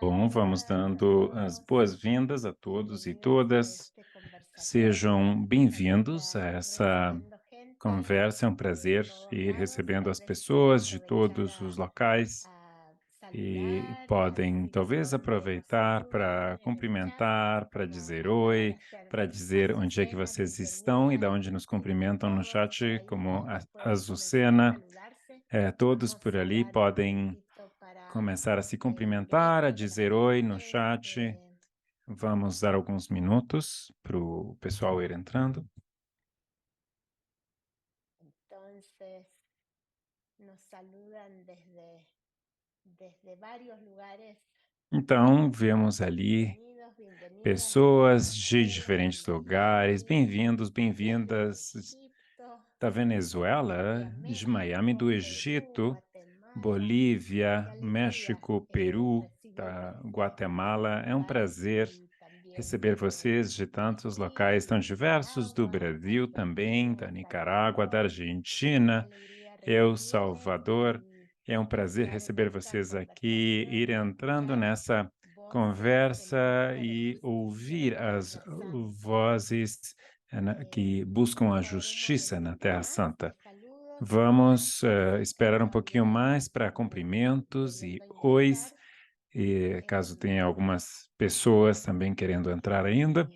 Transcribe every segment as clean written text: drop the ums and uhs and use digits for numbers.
Bom, vamos dando as boas-vindas a todos e todas. Sejam bem-vindos a essa conversa. É um prazer ir recebendo as pessoas de todos os locais e podem talvez aproveitar para cumprimentar, para dizer oi, para dizer onde é que vocês estão e de onde nos cumprimentam no chat, como a Azucena. Todos por ali podem começar a se cumprimentar, a dizer oi no chat. Vamos dar alguns minutos para o pessoal ir entrando. Então, vemos ali pessoas de diferentes lugares. Bem-vindos, bem-vindas da Venezuela, de Miami, do Egito, Bolívia, México, Peru, da Guatemala. É um prazer receber vocês de tantos locais tão diversos, do Brasil também, da Nicarágua, da Argentina, El Salvador. É um prazer receber vocês aqui, ir entrando nessa conversa e ouvir as vozes que buscam a justiça na Terra Santa. Vamos esperar um pouquinho mais para cumprimentos e ois, e caso tenha algumas pessoas também querendo entrar ainda.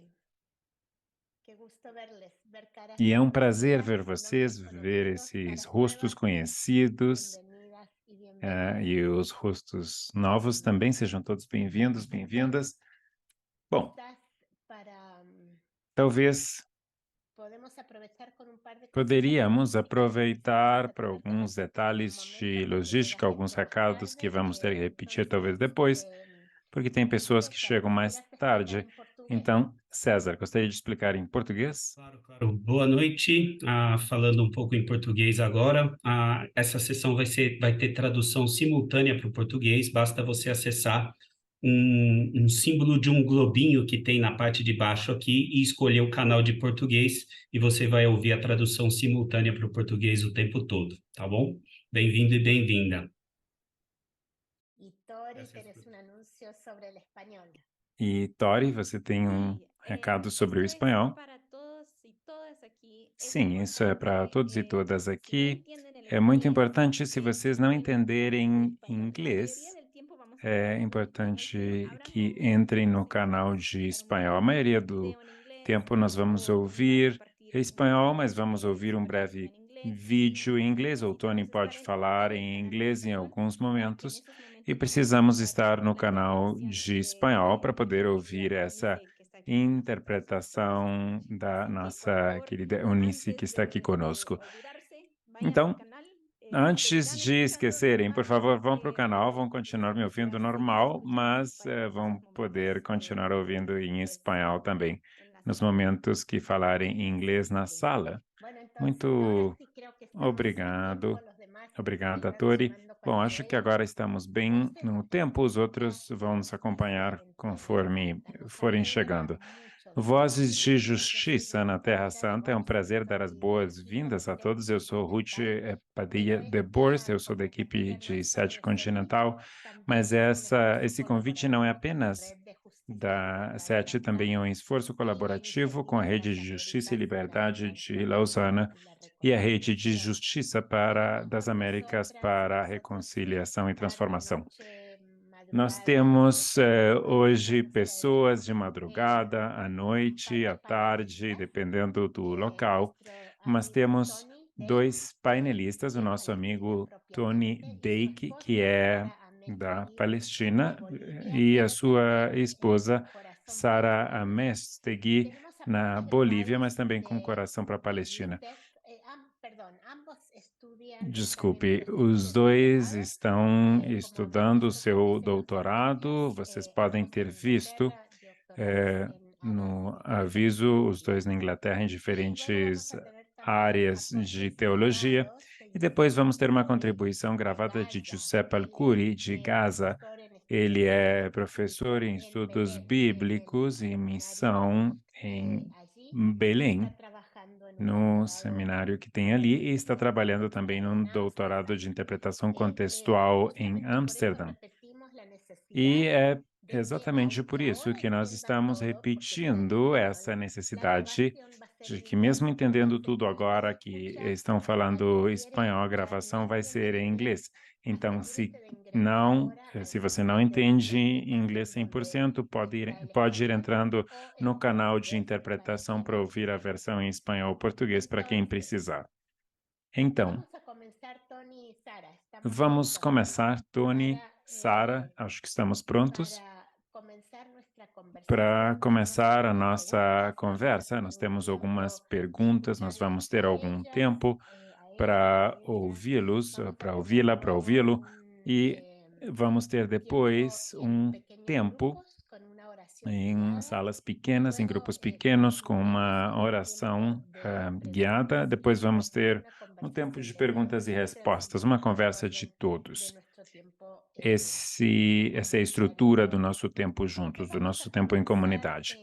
E é um prazer ver vocês, ver esses rostos conhecidos, e os rostos novos também. Sejam todos bem-vindos, bem-vindas. Bom, talvez poderíamos aproveitar para alguns detalhes de logística, alguns recados que vamos ter que repetir talvez depois, porque tem pessoas que chegam mais tarde. Então, César, gostaria de explicar em português? Claro. Boa noite. Falando um pouco em português agora, essa sessão vai ter tradução simultânea para o português. Basta você acessar um símbolo de um globinho que tem na parte de baixo aqui e escolher o canal de português e você vai ouvir a tradução simultânea para o português o tempo todo, tá bom? Bem-vindo e bem-vinda. E Tori, você tem um recado sobre o espanhol? Sim, isso é para todos e todas aqui. É muito importante, se vocês não entenderem inglês, é importante que entrem no canal de espanhol. A maioria do tempo nós vamos ouvir espanhol, mas vamos ouvir um breve vídeo em inglês. O Tony pode falar em inglês em alguns momentos e precisamos estar no canal de espanhol para poder ouvir essa interpretação da nossa querida Eunice, que está aqui conosco. Então, antes de esquecerem, por favor, vão para o canal, vão continuar me ouvindo normal, mas vão poder continuar ouvindo em espanhol também, nos momentos que falarem inglês na sala. Muito obrigado. Obrigada, Tori. Bom, acho que agora estamos bem no tempo, os outros vão nos acompanhar conforme forem chegando. Vozes de Justiça na Terra Santa, é um prazer dar as boas-vindas a todos. Eu sou Ruth Padilha de Borst, eu sou da equipe de Sete Continental, mas esse convite não é apenas da Sete, também é um esforço colaborativo com a Rede de Justiça e Liberdade de Lausana e a Rede de Justiça das Américas para a Reconciliação e Transformação. Nós temos hoje pessoas de madrugada, à noite, à tarde, dependendo do local, mas temos dois painelistas, o nosso amigo Tony Dake, que é da Palestina, e a sua esposa, Sara Amestegui, na Bolívia, mas também com coração para a Palestina. Desculpe, os dois estão estudando o seu doutorado. Vocês podem ter visto no aviso, os dois na Inglaterra, em diferentes áreas de teologia. E depois vamos ter uma contribuição gravada de Giuseppe Alcuri, de Gaza. Ele é professor em estudos bíblicos e missão em Belém, no seminário que tem ali e está trabalhando também num doutorado de interpretação contextual em Amsterdã. E é exatamente por isso que nós estamos repetindo essa necessidade de que, mesmo entendendo tudo agora que estão falando espanhol, a gravação vai ser em inglês. Então, se você não entende inglês 100%, pode ir entrando no canal de interpretação para ouvir a versão em espanhol ou português para quem precisar. Então, vamos começar, Tony, Sara, acho que estamos prontos para começar a nossa conversa. Nós temos algumas perguntas, nós vamos ter algum tempo para ouvi-los, para ouvi-la, para ouvi-lo, e vamos ter depois um tempo em salas pequenas, em grupos pequenos, com uma oração guiada. Depois vamos ter um tempo de perguntas e respostas, uma conversa de todos. Essa é a estrutura do nosso tempo juntos, do nosso tempo em comunidade.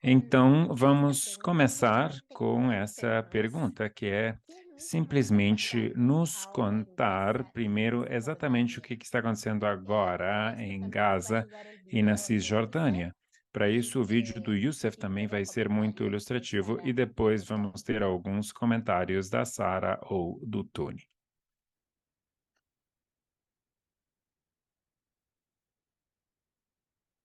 Então, vamos começar com essa pergunta, que é simplesmente nos contar primeiro exatamente o que está acontecendo agora em Gaza e na Cisjordânia. Para isso, o vídeo do Youssef também vai ser muito ilustrativo e depois vamos ter alguns comentários da Sara ou do Tony.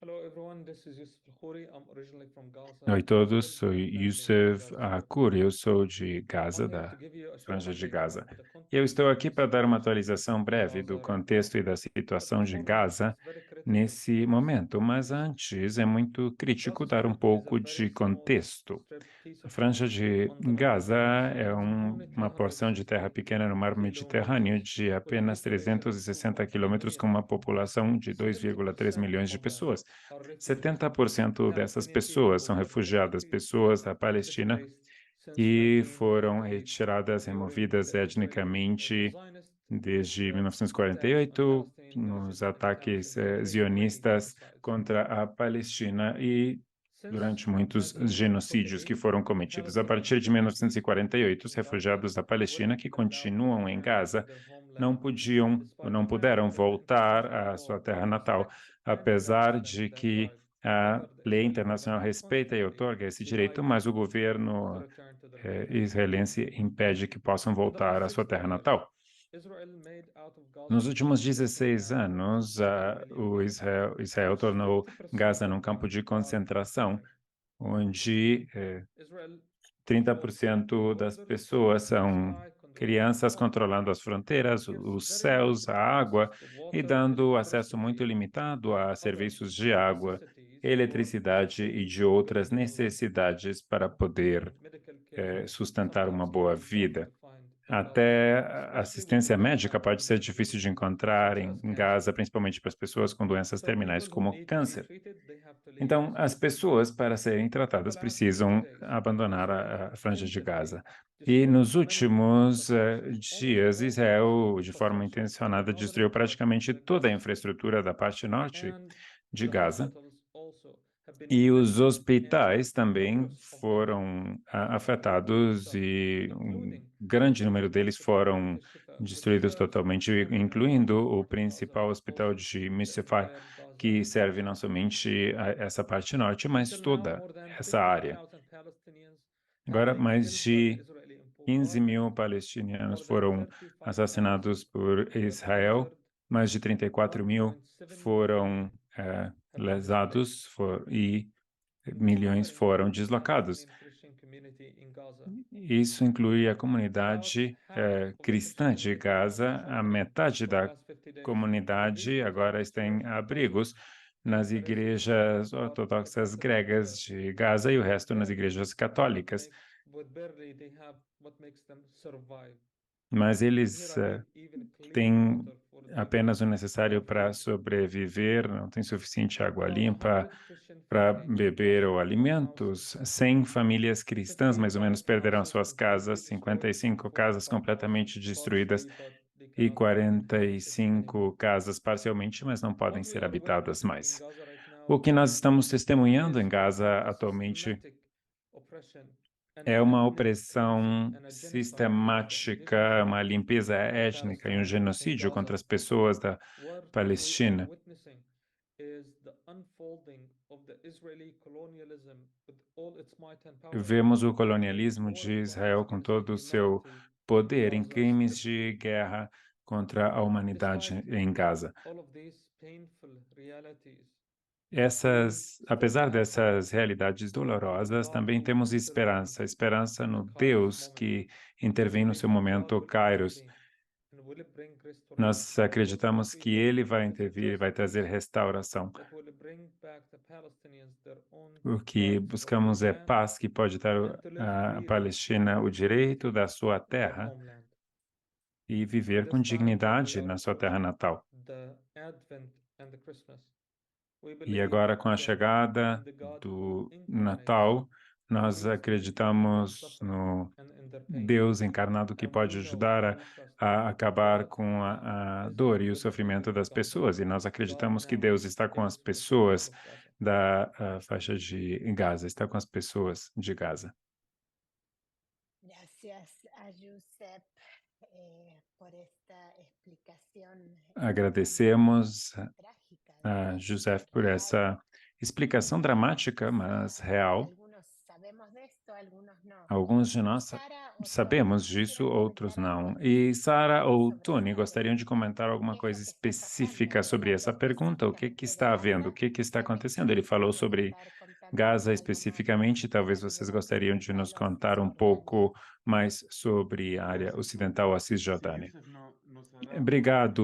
Hello everyone, this is Yusuf Al-Khouri. I'm originally from Gaza. Oi todos, sou Youssef Akur, eu sou de Gaza, I'm here to da give you a short Franja de update Gaza. about the E eu conflict estou aqui para dar uma situation atualização breve in do Gaza right now. contexto e da But situação de before that, Gaza it's very critical nesse to momento, understand mas antes é muito crítico Gaza dar um Strip is a pouco very de small contexto. strip piece A of Franja land de on the Gaza Mediterranean é Sea, only uma porção de terra 360 pequena no mar Mediterrâneo kilometers, de with a apenas population of 360 2.3 quilômetros, com million. uma população de 2,3 70% milhões de of that pessoas. are refugees, 70% dessas Palestinian people pessoas who são were refugiadas, pessoas da Palestina displaced since que foram 1948 retiradas, during removidas the Israeli etnicamente Zionist desde attacks on 1948, Palestine that nos Israel claims to ataques be a war zionistas genocide. contra a Palestina e Since durante muitos genocídios que 1948, foram cometidos. A Palestinian partir de refugees 1948, os in Gaza refugiados da Palestina weren't que allowed to continuam em return to Gaza their não homeland podiam ou despite the não fact puderam that voltar international à law sua terra natal, respects and apesar grants them de that que right. a However, the lei Israeli internacional government respeita e constantly outorga esse direito, denied mas o them to governo return to their homeland. israelense impede que possam For the voltar last à sua 60 terra years, natal. Israel made out of Nos Gaza últimos Strip something 16 now over anos, 10 million o people. Israel Almost tornou 50% Gaza num of campo them de are concentração, women. onde Israel controls the 30% das borders, pessoas the são sky, controls the crianças water, controlando as fronteiras, gives os very céus, a limited água, access to e water, dando acesso muito electricity, limitado and a other serviços de água, necessities for eletricidade e sustaining de outras living life, necessidades para poder including medical care, sustentar uma sometimes boa even hard vida. to find in Gaza, Até especially with assistência very médica high pode ser morbidity, difícil de encontrar such em as Gaza, cancer. principalmente para as pessoas com doenças So terminais, people who como need to be câncer. treated, they have to leave Então, Gaza. as pessoas, para serem In the tratadas, last 50 precisam days, abandonar Israel a Franja de intentionally Gaza. E destroyed nos many últimos infrastructures, almost dias, all Gaza's Israel, de forma infrastructure in the intencionada, northern destruiu part praticamente of the toda a Gaza Strip, infraestrutura da parte norte and de the Gaza. hospitals also have been E os infected in hospitais também numerous of them foram have been afetados destroyed, e um including grande the número chief deles hospital of foram Al-Shifa, which destruídos serves totalmente, every incluindo Muslim o part of Gaza, principal hospital also de the Mustafar, entire Gaza que serve não Strip. somente essa parte norte, mas Until now, toda more than essa área. 15,000 Palestinians have Agora, been mais killed by the de Israeli 15 bombardment. mil palestinianos More than foram 35,000 assassinados por were Israel, injured. mais de 34 mil 1.7 million foram have been lesados displaced. e milhões Moreover, foram including the deslocados. Muslim Christian community in Gaza, Isso inclui a about comunidade half of the cristã Christian de community have been Gaza. A sheltered metade for the da last 50 days. comunidade These agora Orthodox está em church in Gaza abrigos and nas the rest in igrejas parts of the ortodoxas Orthodox gregas Church, de Gaza e o with resto nas barely igrejas what católicas. make with barely they have what makes them survive. Mas Here eles I need even clean têm water for apenas o drinking necessário or para food. sobreviver, não tem suficiente água About limpa 100 Christian para families beber lost ou their houses. alimentos. 100 famílias cristãs, mais ou menos, 55 perderam houses suas completely casas, destroyed, 55 casas 45 houses completamente destruídas partially, but they e cannot be inhabited anymore. 45 casas parcialmente, mas não podem What we ser are habitadas witnessing in mais. Gaza right O now que nós estamos testemunhando is em one Gaza of the atualmente systematic oppression é uma and opressão and a genocide against them. This is sistemática, uma not limpeza in étnica e um Palestine, in genocídio contra Gaza. as pessoas da What we are Palestina. witnessing is the unfolding of the Israeli colonialism with all its might and power, Vemos o in colonialismo war de Israel crimes com against todo o seu humanity in poder em Gaza crimes Strip. de guerra contra a humanidade Despite em Gaza. all of these painful realities, we still Apesar have hope dessas realidades in the dolorosas, God também who temos intervened esperança in the no Kairos Deus moment. que We intervém no believe seu that God momento will Kairos. intervene and will bring Nós restoration, just like acreditamos we que saw ele in vai Egypt. intervir, vai trazer Justice restauração. that will bring back the Palestinians their own O que rights of their buscamos é land paz que pode and dar to live à freely Palestina o direito da sua in their terra homeland. e In viver com this time that we dignidade are na sua terra approaching natal. the Advent and the Christmas, we E believe agora, com a again in chegada the God who do incarnates Natal, nós brings relief in their acreditamos suffering no and in their pain. Deus encarnado que And we pode know ajudar and we trust a acabar God com a is dor e o with the people sofrimento of das Gaza. pessoas. E nós God acreditamos que now Deus está com as is with the people pessoas of Gaza. da faixa de Gaza, está com as pessoas de Gaza. Gracias a Josep por esta explicación Agradecemos trágica a y José por real. essa explicação dramática, mas real. Algunos sabemos de esto, algunos no. Alguns de nós Sara o sabemos Tony, disso, ¿quisieran outros comentar algo não. E Sara ou sobre Tony esta gostariam de pregunta? comentar alguma ¿Qué es lo coisa que está pasando específica en sobre el essa área pergunta? O que específicamente de está havendo? O Gaza? que está Tal vez acontecendo? Ele falou podrían sobre estar contándonos Gaza algunos especificamente. Talvez vocês alrededores gostariam de de nos la contar um Cisjordania. pouco mais sobre a área ocidental, a Cisjordânia. Youssef nos ha dado Obrigado,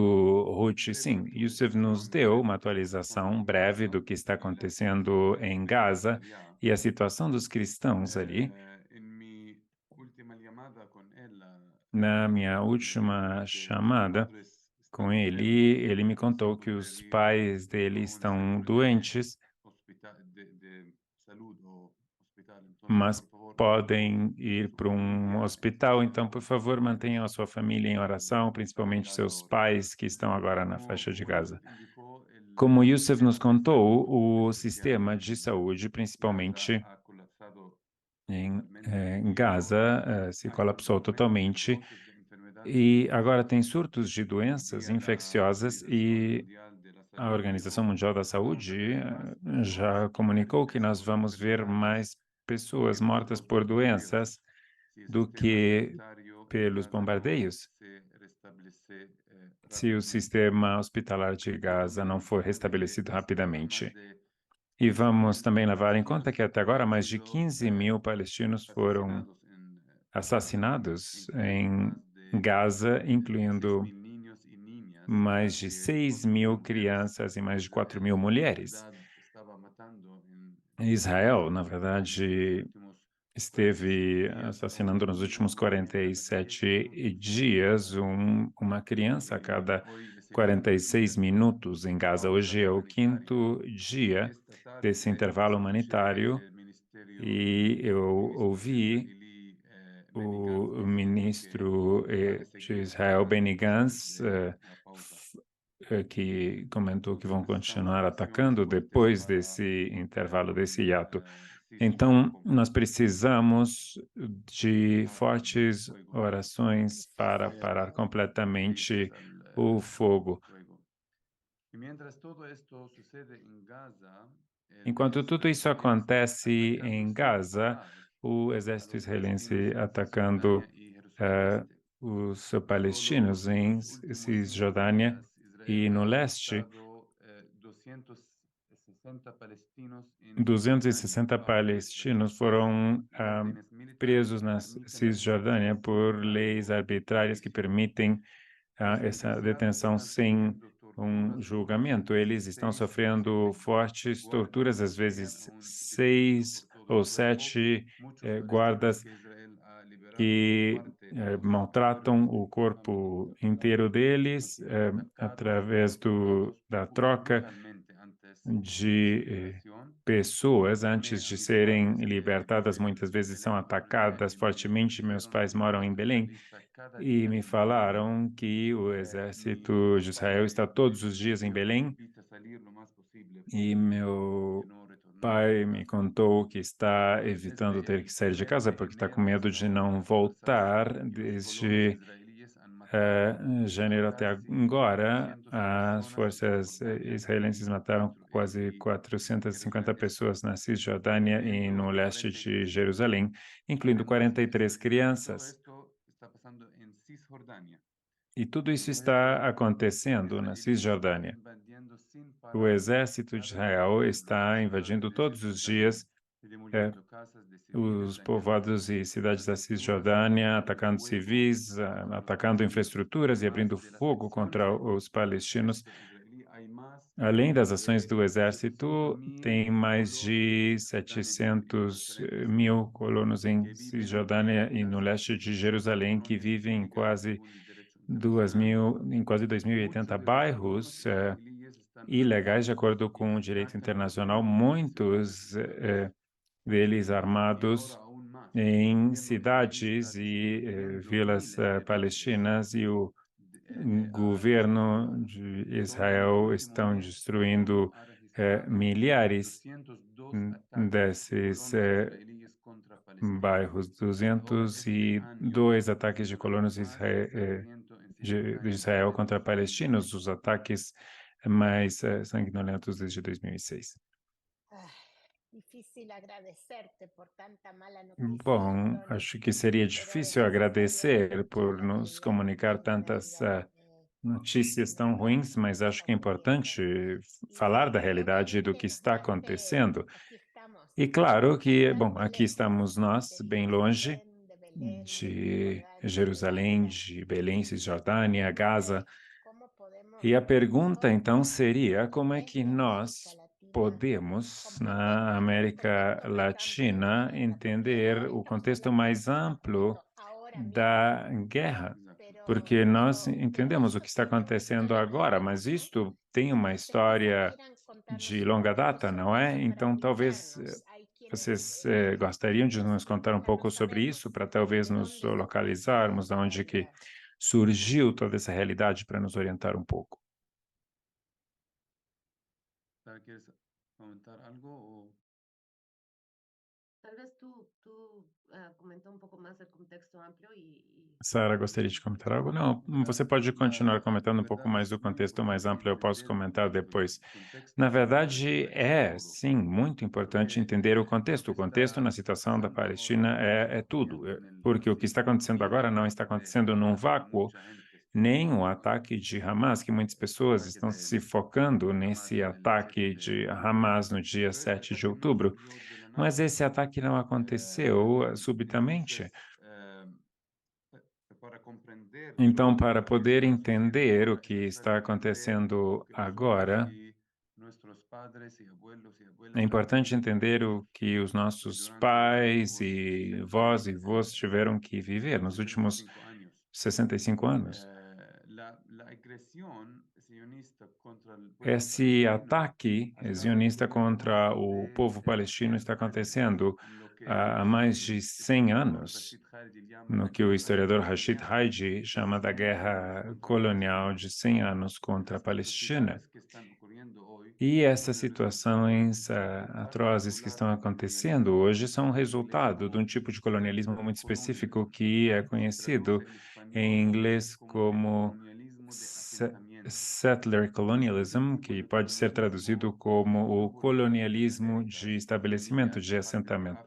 un Ruth. breve Sim, Youssef nos deu uma atualização breve do que está la acontecendo situación em bélica Gaza allá. e a situação dos cristãos ali. En mi última llamada con él, Na minha me dijo última que sus chamada padres com están ele, enfermos ele me y se contou que os podrían ir pais dele a un estão centro doentes, de salud o hospital. Entonces, mas por favor, mantenga podem ir su para um familia hospital. en Então, por favor, mantenham a oración. sua família em oração, Está principalmente seus ligado pais que estão agora na como, faixa de como Gaza. Youssef indicó, Como el Youssef nos sistema de contou, salud o esencial sistema de saúde, Gaza principalmente ha colapsado em totalmente em y ahora Gaza, se hay colapsou aumentos de totalmente. brotes de enfermedades E agora tem infecciosas surtos de doenças vía la infecciosas Organización e Mundial de la a Salud Organização dijo Mundial da que vamos a Saúde tener más já personas comunicou que muertes nós por vamos ver enfermedades mais pessoas que por mortas los por bombardeos. doenças Si el do sistema que sanitario en pelos Gaza no bombardeios, se restablece se o rápidamente. sistema hospitalar de Yo Gaza también não for mencioné que restabelecido esta más rapidamente. de E 15 vamos mil também levar em conta que palestinos até agora han mais de sido 15 mil palestinos foram asesinados en Gaza, assassinados incluyendo em más de Gaza, 6 incluindo mil niños y niñas mais de que 6 todas son mil mujeres. crianças e mais de 4 mil Israel en mulheres. verdad estaba matando Israel, na en los verdade, últimos 47 esteve días a un assassinando nos niño últimos cada 47 10 minutos en dias Gaza. uma criança a cada Hoy es el quinto 46 día de minutos em Gaza. pausa Hoje é o humanitaria quinto y dia esta desse tarde intervalo escuché humanitário el e eu ministro ouvi israelí Benny Gantz o diciendo que ministro van a de seguir Israel, Benny atacando Gantz, después de la pausa. que comentou que vão Necesitamos continuar acciones atacando fuertes depois para desse intervalo, desse concluir hiato. cese del Então, nós conflicto. precisamos de Cesar el fortes fuego. orações para parar Sí, completamente cesar o el fogo. fuego. Y mientras todo esto sucede en Gaza, el Enquanto ejército tudo isso israelí acontece atacando em sin Gaza, parar o a exército los israelense palestinos en atacando Cisjordania y Jerusalén eh, Este. os Solo palestinos en em los últimos 5 Cisjordânia días, Israel e no ha leste, matado 260 palestinos en Cisjordania 260 bajo palestinos leis foram y órdenes militares presos que na permiten la Cisjordânia detención sin por leis cargo de arbitrárias que juicio. permitem Los essa encarcelados detenção están sem sufriendo torturas por julgamento. Eles estão 6 a sofrendo 7 fortes torturas, guardias às que llegan vezes a un desnudo 6 por todo el ou cuerpo. 7 Muchos palestinos guardas que Israel ha liberado como que parte de los maltratam prisioneros o económicos corpo capturados inteiro han deles sido atacados y através torturados da troca brutalmente antes de su de liberación. pessoas Llamé antes a de mis serem padres que libertadas, viven muitas en vezes são Belén, Jordania, atacadas y me fortemente. Meus dijeron pais que el moram em ejército Belém israelí está cada e día me en Belén. falaram que o exército Mi de Israel padre está me todos os dias em pidió que Belém evite salir lo más posible e porque meu yo no retornaré pai me contou que está evitando ter que sair de casa porque está com medo de não voltar desde janeiro até agora. As forças israelenses mataram quase 450 pessoas na Cisjordânia e no leste de Jerusalém, incluindo 43 crianças. E tudo isso está acontecendo na Cisjordânia. O exército de Israel está invadindo todos os dias os povoados e cidades da Cisjordânia, atacando civis, atacando infraestruturas e abrindo fogo contra os palestinos. Além das ações do exército, tem mais de 700 mil colonos em Cisjordânia e no leste de Jerusalém que vivem em quase 2.080 bairros ilegais, de acordo com o direito internacional, muitos deles armados em cidades e vilas palestinas, e o governo de Israel estão destruindo milhares desses bairros. 202 ataques de colonos de Israel contra palestinos, os ataques mais sanguinolentos desde 2006. Difícil agradecerte por tanta mala Bom, acho que seria difícil agradecer por nos comunicar tantas notícias tão ruins, mas acho que é importante falar da realidade do que está acontecendo. E claro que, bom, aqui estamos nós, bem longe de Jerusalém, de Belém, Cisjordânia, Gaza. E a pergunta, então, seria como é que nós podemos, na América Latina, entender o contexto mais amplo da guerra? Porque nós entendemos o que está acontecendo agora, mas isto tem uma história de longa data, não é? Então, talvez vocês gostariam de nos contar um pouco sobre isso, para talvez nos localizarmos, de onde que surgiu toda essa realidade, para nos orientar um pouco. ¿Quieres comentar algo? Tal vez tú comenta un poco más el contexto amplio Sara, gostaria de comentar algo? Não, você pode continuar comentando um pouco mais do contexto mais amplo, eu posso comentar depois. Na verdade, sim, muito importante entender o contexto. O contexto na situação da Palestina é tudo, porque o que está acontecendo agora não está acontecendo num vácuo, nem o ataque de Hamas, que muitas pessoas estão se focando nesse ataque de Hamas no dia 7 de outubro, mas esse ataque não aconteceu subitamente. Então, para poder entender o que está acontecendo agora, é importante entender o que os nossos pais e vós tiveram que viver nos últimos 65 anos. Esse ataque zionista contra o povo palestino está acontecendo há mais de 100 anos, no que o historiador Rashid Haidi chama da guerra colonial de 100 anos contra a Palestina. E essas situações atrozes que estão acontecendo hoje são resultado de um tipo de colonialismo muito específico que é conhecido em inglês como settler colonialism, que pode ser traduzido como o colonialismo de estabelecimento, de assentamento.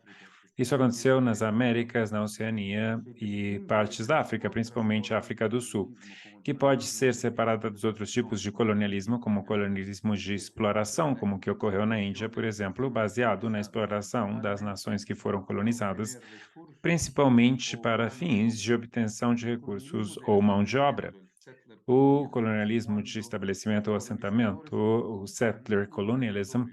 Isso aconteceu nas Américas, na Oceania e partes da África, principalmente a África do Sul, que pode ser separada dos outros tipos de colonialismo, como o colonialismo de exploração, como o que ocorreu na Índia, por exemplo, baseado na exploração das nações que foram colonizadas, principalmente para fins de obtenção de recursos ou mão de obra. O colonialismo de estabelecimento ou assentamento, o settler colonialism,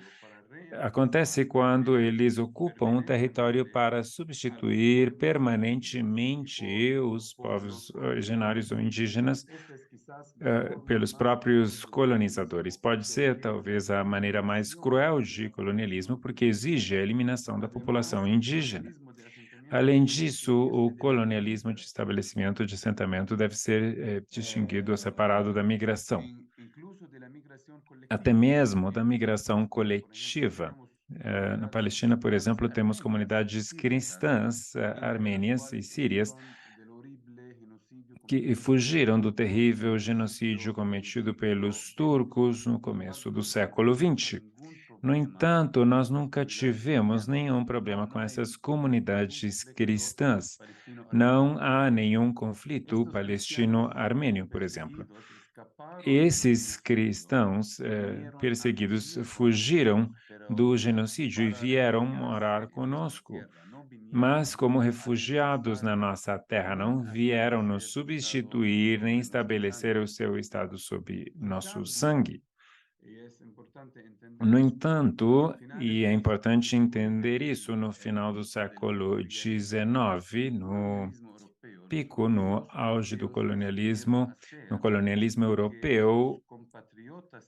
acontece quando eles ocupam um território para substituir permanentemente os povos originários ou indígenas pelos próprios colonizadores. Pode ser, talvez, a maneira mais cruel de colonialismo, porque exige a eliminação da população indígena. Além disso, o colonialismo de estabelecimento de assentamento deve ser distinguido ou separado da migração, até mesmo da migração coletiva. Na Palestina, por exemplo, temos comunidades cristãs armênias e sírias que fugiram do terrível genocídio cometido pelos turcos no começo do século XX. No entanto, nós nunca tivemos nenhum problema com essas comunidades cristãs. Não há nenhum conflito palestino-armênio, por exemplo. Esses cristãos perseguidos fugiram do genocídio e vieram morar conosco, mas como refugiados na nossa terra, não vieram nos substituir nem estabelecer o seu estado sob nosso sangue. No entanto, e é importante entender isso, no final do século XIX, no pico, no auge do colonialismo, no colonialismo europeu,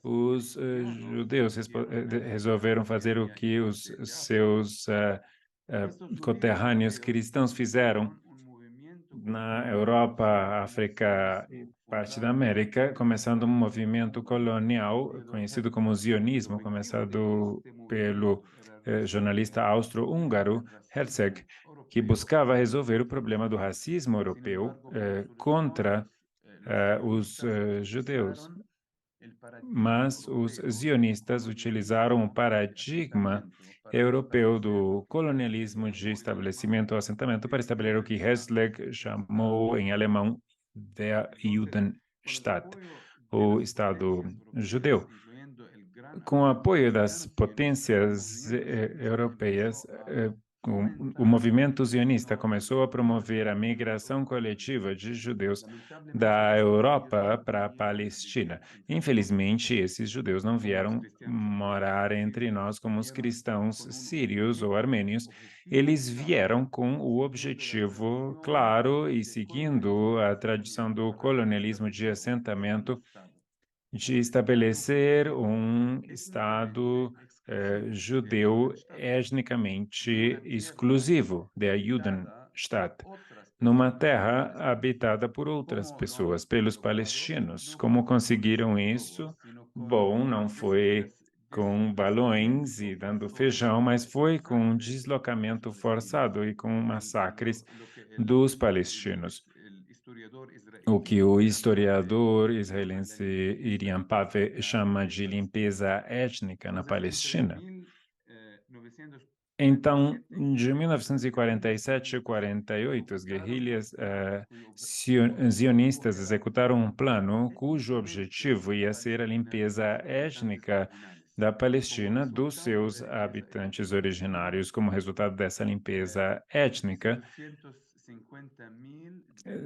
os judeus resolveram fazer o que os seus coterrâneos cristãos fizeram na Europa, África e parte da América, começando um movimento colonial conhecido como zionismo, começado pelo jornalista austro-húngaro Herzeg, que buscava resolver o problema do racismo europeu contra os judeus. Mas os zionistas utilizaram o paradigma europeu do colonialismo de estabelecimento ou assentamento para estabelecer o que Herzog chamou em alemão der Judenstaat, o Estado judeu. Com o apoio das potências europeias, o movimento zionista começou a promover a migração coletiva de judeus da Europa para a Palestina. Infelizmente, esses judeus não vieram morar entre nós como os cristãos sírios ou armênios. Eles vieram com o objetivo claro e seguindo a tradição do colonialismo de assentamento de estabelecer um Estado judeu etnicamente exclusivo, der Judenstaat, numa terra habitada por outras pessoas, pelos palestinos. Como conseguiram isso? Bom, não foi com balões e dando feijão, mas foi com um deslocamento forçado e com massacres dos palestinos. O que o historiador israelense Iriam Pave chama de limpeza étnica na Palestina. Então, de 1947 a 48, as guerrilhas zionistas executaram um plano cujo objetivo ia ser a limpeza étnica da Palestina dos seus habitantes originários. Como resultado dessa limpeza étnica,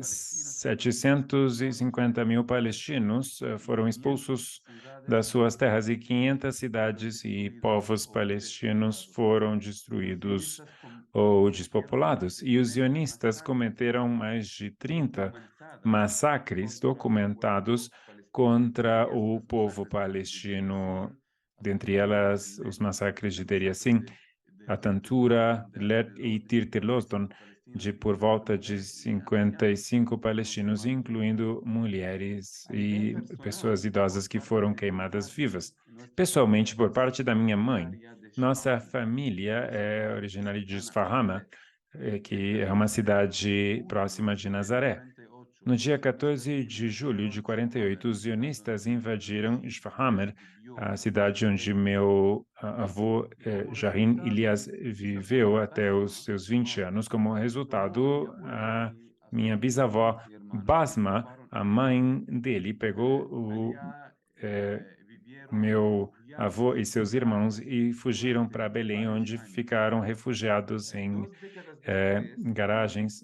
750 mil palestinos foram expulsos das suas terras e 500 cidades e povos palestinos foram destruídos ou despopulados. E os zionistas cometeram mais de 30 massacres documentados contra o povo palestino, dentre elas os massacres de Deir Yassin, Atantura, Let e Tir-Tir-Loston, de por volta de 55 palestinos, incluindo mulheres e pessoas idosas que foram queimadas vivas. Pessoalmente, por parte da minha mãe, nossa família é originária de Sfahama, que é uma cidade próxima de Nazaré. No dia 14 de julho de 48, os zionistas invadiram Shfahamer, a cidade onde meu avô Jahin Ilyas viveu até os seus 20 anos. Como resultado, a minha bisavó Basma, a mãe dele, pegou o meu avô e seus irmãos e fugiram para Belém, onde ficaram refugiados em garagens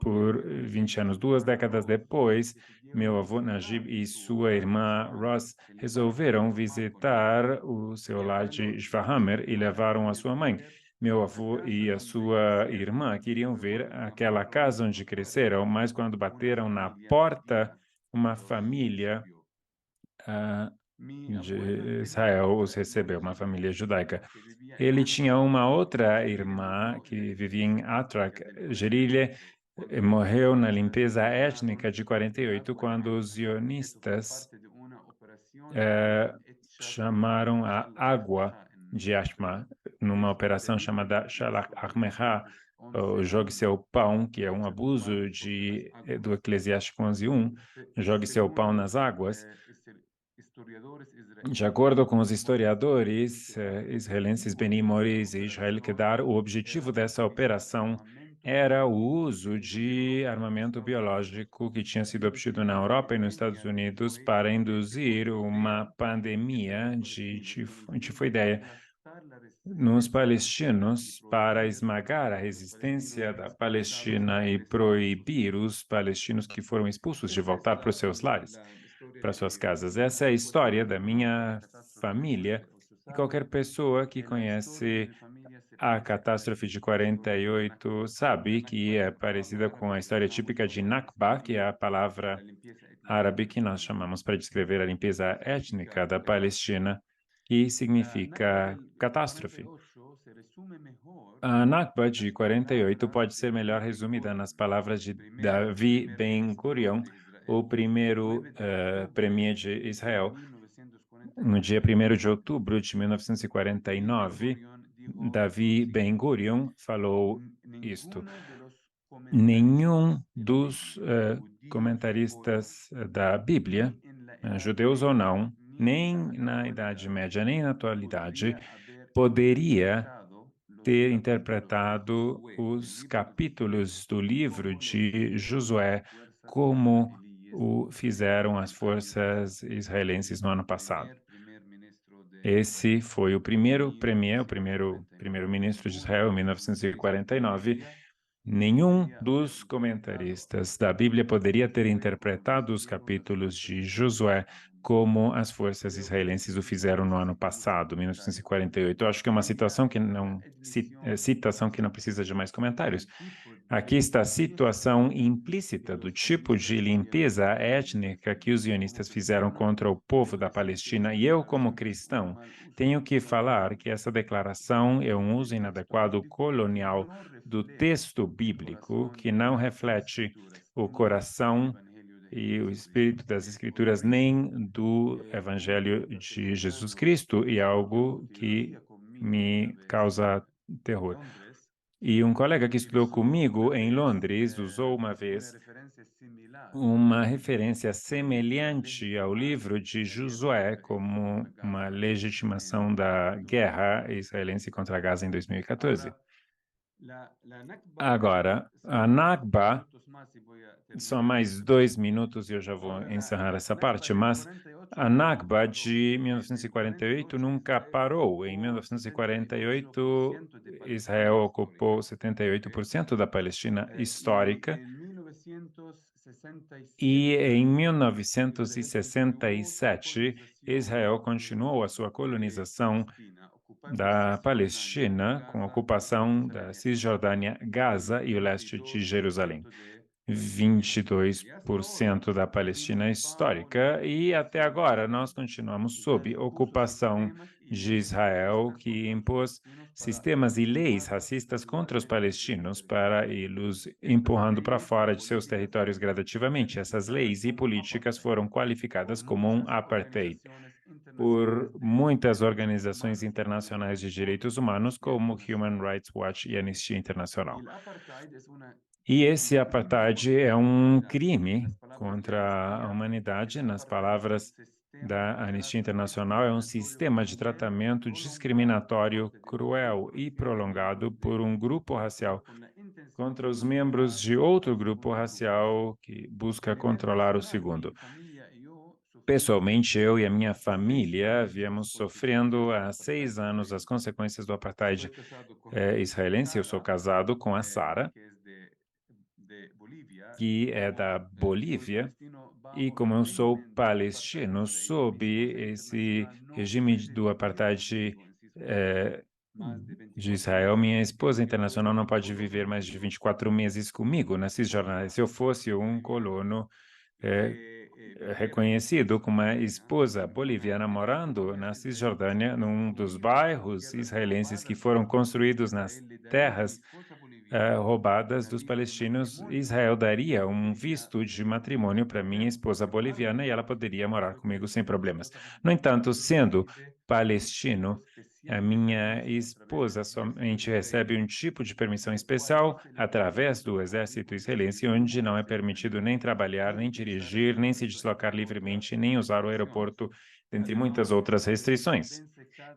por 20 anos. 2 décadas depois, meu avô Najib e sua irmã Ross resolveram visitar o seu lar de Shvahamer e levaram a sua mãe. Meu avô e a sua irmã queriam ver aquela casa onde cresceram, mas quando bateram na porta, uma família de Israel os recebeu, uma família judaica. Ele tinha uma outra irmã que vivia em Atrak, Jerilhe, morreu na limpeza étnica de 48, quando os zionistas chamaram a água de Ashma numa operação chamada Shalach Achmecha, o jogue seu pão, que é um abuso do Eclesiástico 11:1, jogue seu pão nas águas. De acordo com os historiadores israelenses Beni Morris e Israel Kedar, o objetivo dessa operação era o uso de armamento biológico que tinha sido obtido na Europa e nos Estados Unidos para induzir uma pandemia de tifoideia nos palestinos para esmagar a resistência da Palestina e proibir os palestinos que foram expulsos de voltar para os seus lares, para suas casas. Essa é a história da minha família e qualquer pessoa que conhece a catástrofe de 48 sabe que é parecida com a história típica de Nakba, que é a palavra árabe que nós chamamos para descrever a limpeza étnica da Palestina, que significa catástrofe. A Nakba de 48 pode ser melhor resumida nas palavras de Davi Ben-Gurion, o primeiro premier de Israel. No dia 1º de outubro de 1949, Davi Ben-Gurion falou isto: nenhum dos comentaristas da Bíblia, judeus ou não, nem na Idade Média, nem na atualidade, poderia ter interpretado os capítulos do livro de Josué como o fizeram as forças israelenses no ano passado. Esse foi o primeiro premier, o primeiro-ministro de Israel em 1949. Nenhum dos comentaristas da Bíblia poderia ter interpretado os capítulos de Josué como as forças israelenses o fizeram no ano passado, 1948. Eu acho que é uma citação que não precisa de mais comentários. Aqui está a situação implícita do tipo de limpeza étnica que os sionistas fizeram contra o povo da Palestina, e eu, como cristão, tenho que falar que essa declaração é um uso inadequado colonial do texto bíblico que não reflete o coração e o espírito das Escrituras, nem do Evangelho de Jesus Cristo, e algo que me causa terror. E um colega que estudou comigo em Londres usou uma vez uma referência semelhante ao livro de Josué como uma legitimação da guerra israelense contra Gaza em 2014. Agora, a Nakba, só mais 2 minutos e eu já vou encerrar essa parte, mas a Nakba de 1948 nunca parou. Em 1948, Israel ocupou 78% da Palestina histórica e em 1967, Israel continuou a sua colonização da Palestina, com a ocupação da Cisjordânia, Gaza e o leste de Jerusalém. 22% da Palestina histórica, e até agora nós continuamos sob ocupação de Israel, que impôs sistemas e leis racistas contra os palestinos para ir-los empurrando para fora de seus territórios gradativamente. Essas leis e políticas foram qualificadas como um apartheid por muitas organizações internacionais de direitos humanos, como Human Rights Watch e Anistia Internacional. E esse apartheid é um crime contra a humanidade, nas palavras da Anistia Internacional, é um sistema de tratamento discriminatório, cruel e prolongado por um grupo racial contra os membros de outro grupo racial que busca controlar o segundo. Pessoalmente, eu e a minha família viemos sofrendo há 6 anos as consequências do apartheid israelense. Eu sou casado com a Sara, que é da Bolívia, e como eu sou palestino, sob esse regime do apartheid de Israel, minha esposa internacional não pode viver mais de 24 meses comigo na Cisjordânia. Se eu fosse um colono reconhecido como uma esposa boliviana morando na Cisjordânia, num dos bairros israelenses que foram construídos nas terras roubadas dos palestinos, Israel daria um visto de matrimônio para minha esposa boliviana e ela poderia morar comigo sem problemas. No entanto, sendo palestino, a minha esposa somente recebe um tipo de permissão especial através do exército israelense, onde não é permitido nem trabalhar, nem dirigir, nem se deslocar livremente, nem usar o aeroporto, dentre muitas outras restrições.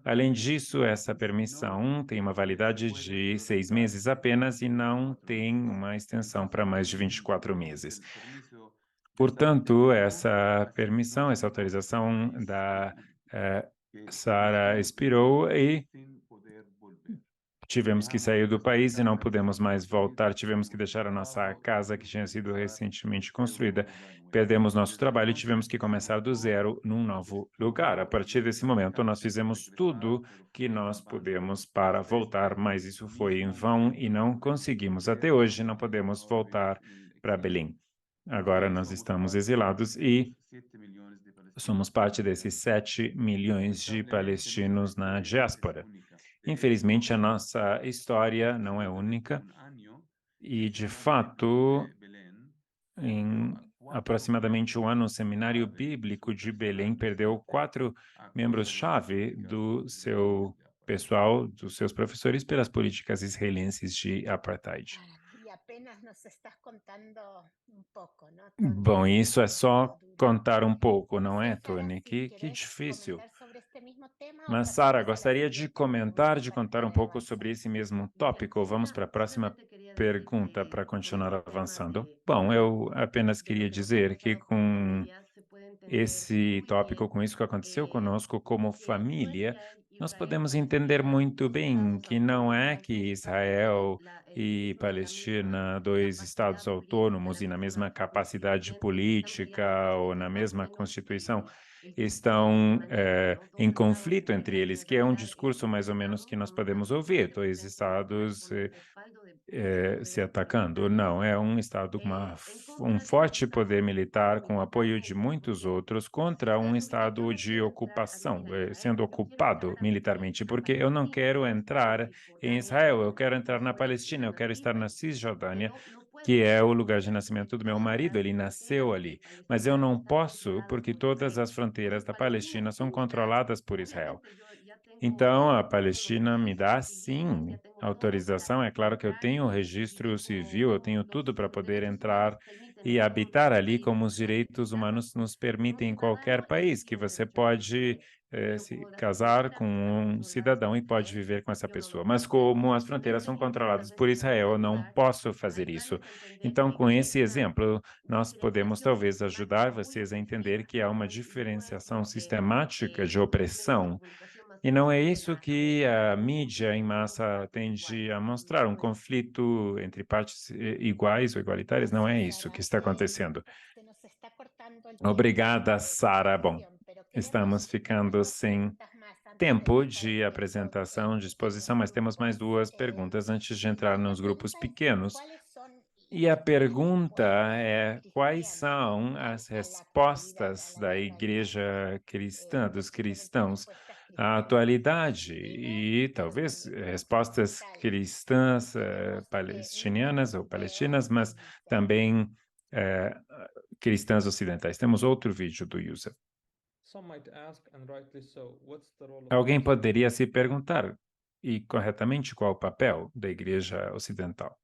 Além disso, essa permissão tem uma validade de 6 meses apenas e não tem uma extensão para mais de 24 meses. Portanto, essa permissão, essa autorização da Sara expirou e tivemos que sair do país e não pudemos mais voltar. Tivemos que deixar a nossa casa que tinha sido recentemente construída. Perdemos nosso trabalho e tivemos que começar do zero num novo lugar. A partir desse momento, nós fizemos tudo que nós pudemos para voltar, mas isso foi em vão e não conseguimos. Até hoje, não podemos voltar para Belém. Agora nós estamos exilados e somos parte desses 7 milhões de palestinos na diáspora. Infelizmente, a nossa história não é única e, de fato, em aproximadamente um ano, o Seminário Bíblico de Belém perdeu 4 membros-chave do seu pessoal, dos seus professores, pelas políticas israelenses de apartheid. Y apenas nos estás contando un poco, ¿no? Bom, isso é só Todo duro. contar um pouco, não é, No sé, Sara, Tony? si Que querés difícil. comentar sobre este mismo tema o Mas, Sara, pasamos a la gostaria de siguiente comentar, pregunta de para contar um poder pouco sobre avanzar. esse mesmo Mira, tópico. Vamos para a próxima solamente quería decir pergunta que para con continuar este tema avançando. de, Bom, eu apenas de lo queria que nos ha dizer que pasado como com familia se puede entender esse muy tópico, bien com isso que aconteceu conosco como que no família, es nós Israel podemos y entender Palestina muito dos bem estados que não é autónomos que donde Israel comparten e la misma Palestina, dois estados capacidad política, autônomos la e na mesma misma capacidade constitución y están peleados política por ou ese na espacio, mesma sino Constituição, el sistema estão maneja, ¿no? em Dos estados conflito entre eles, en que é um realidad discurso mais ou menos gobernados que nós por podemos partidos ouvir, que dois se conforman estados con el respaldo de se poderes atacando. militares Não, é um Estado com en um contra de un forte Estado poder militar, com o apoio de único, ¿no? muitos outros, contra um Yo Estado no de quiero entrar a ocupação, vivir a Israel, sendo yo quiero ocupado claramente militarmente, a porque eu não Palestina, quero que está en entrar em Cisjordania, Israel, eu en quero entrar na territorio Palestina, eu quero estar na nativa, Cisjordânia, no que puedo é o por lugar de porque nascimento do meu marido, todas ele las nasceu fronteras ali. de Mas eu Palestina não están posso, controladas porque por todas Israel. as fronteiras Entonces, da Palestina Palestina são sí me da, controladas por Israel. obviamente yo ya tengo Então, a todos los Palestina me dá, permisos civiles, sim, ya tengo todo autorização. É para claro que eu entrar tenho o y registro civil, eu tengo tenho tudo para los poder derechos humanos entrar permiten e en habitar todo ali, país como os democrático direitos estar humanos nos como permitem em qualquer ciudadano y país, que tiene você derecho a vivir pode ahí. Pero se como las casar com fronteras están um controladas cidadão por e pode Israel, viver com essa yo no lo pessoa. puedo Mas hacer. como as fronteiras Entonces, são muchas controladas por veces tengo Israel, que eu não ayudar posso a fazer isso. ayudarles a entender Então, que com hay esse una exemplo, nós podemos diferenciación talvez ajudar sistemática muy vocês a entender extendida que há uma en lugares en diferenciação los que sistemática de los medios de opressão comunicación más e não é cercanos isso a que México a son un mídia em conflicto por un massa estatus tende igual, a ¿no? mostrar, um No es así. conflito entre partes iguais ou igualitárias. Não é Gracias, isso que Sara. está acontecendo. Se nos está cortando el tiempo Obrigada, de Sara. Bom, presentación, pero estamos queremos ficando dos sem preguntas más antes de tempo pasar de al grupo apresentação, de pequeño exposição, de mas temos mais grupos. 2 perguntas antes de entrar La nos grupos pregunta es, pequenos. ¿cuáles son E a las pergunta respuestas é: quais cristianas são as a la actualidad, a respostas la da actualidad? igreja cristã, dos Posiblemente cristãos, respuestas à cristianas atualidade palestinas, e pero talvez también respostas occidentales. cristãs Queremos palestinianas ou veo palestinas, mas el visto. também eh, cristãs ocidentais. Temos outro vídeo do Youssef. Some might ask, and rightly so, what's the role of the Alguém Western poderia Church? se perguntar, e corretamente, qual o papel da igreja ocidental?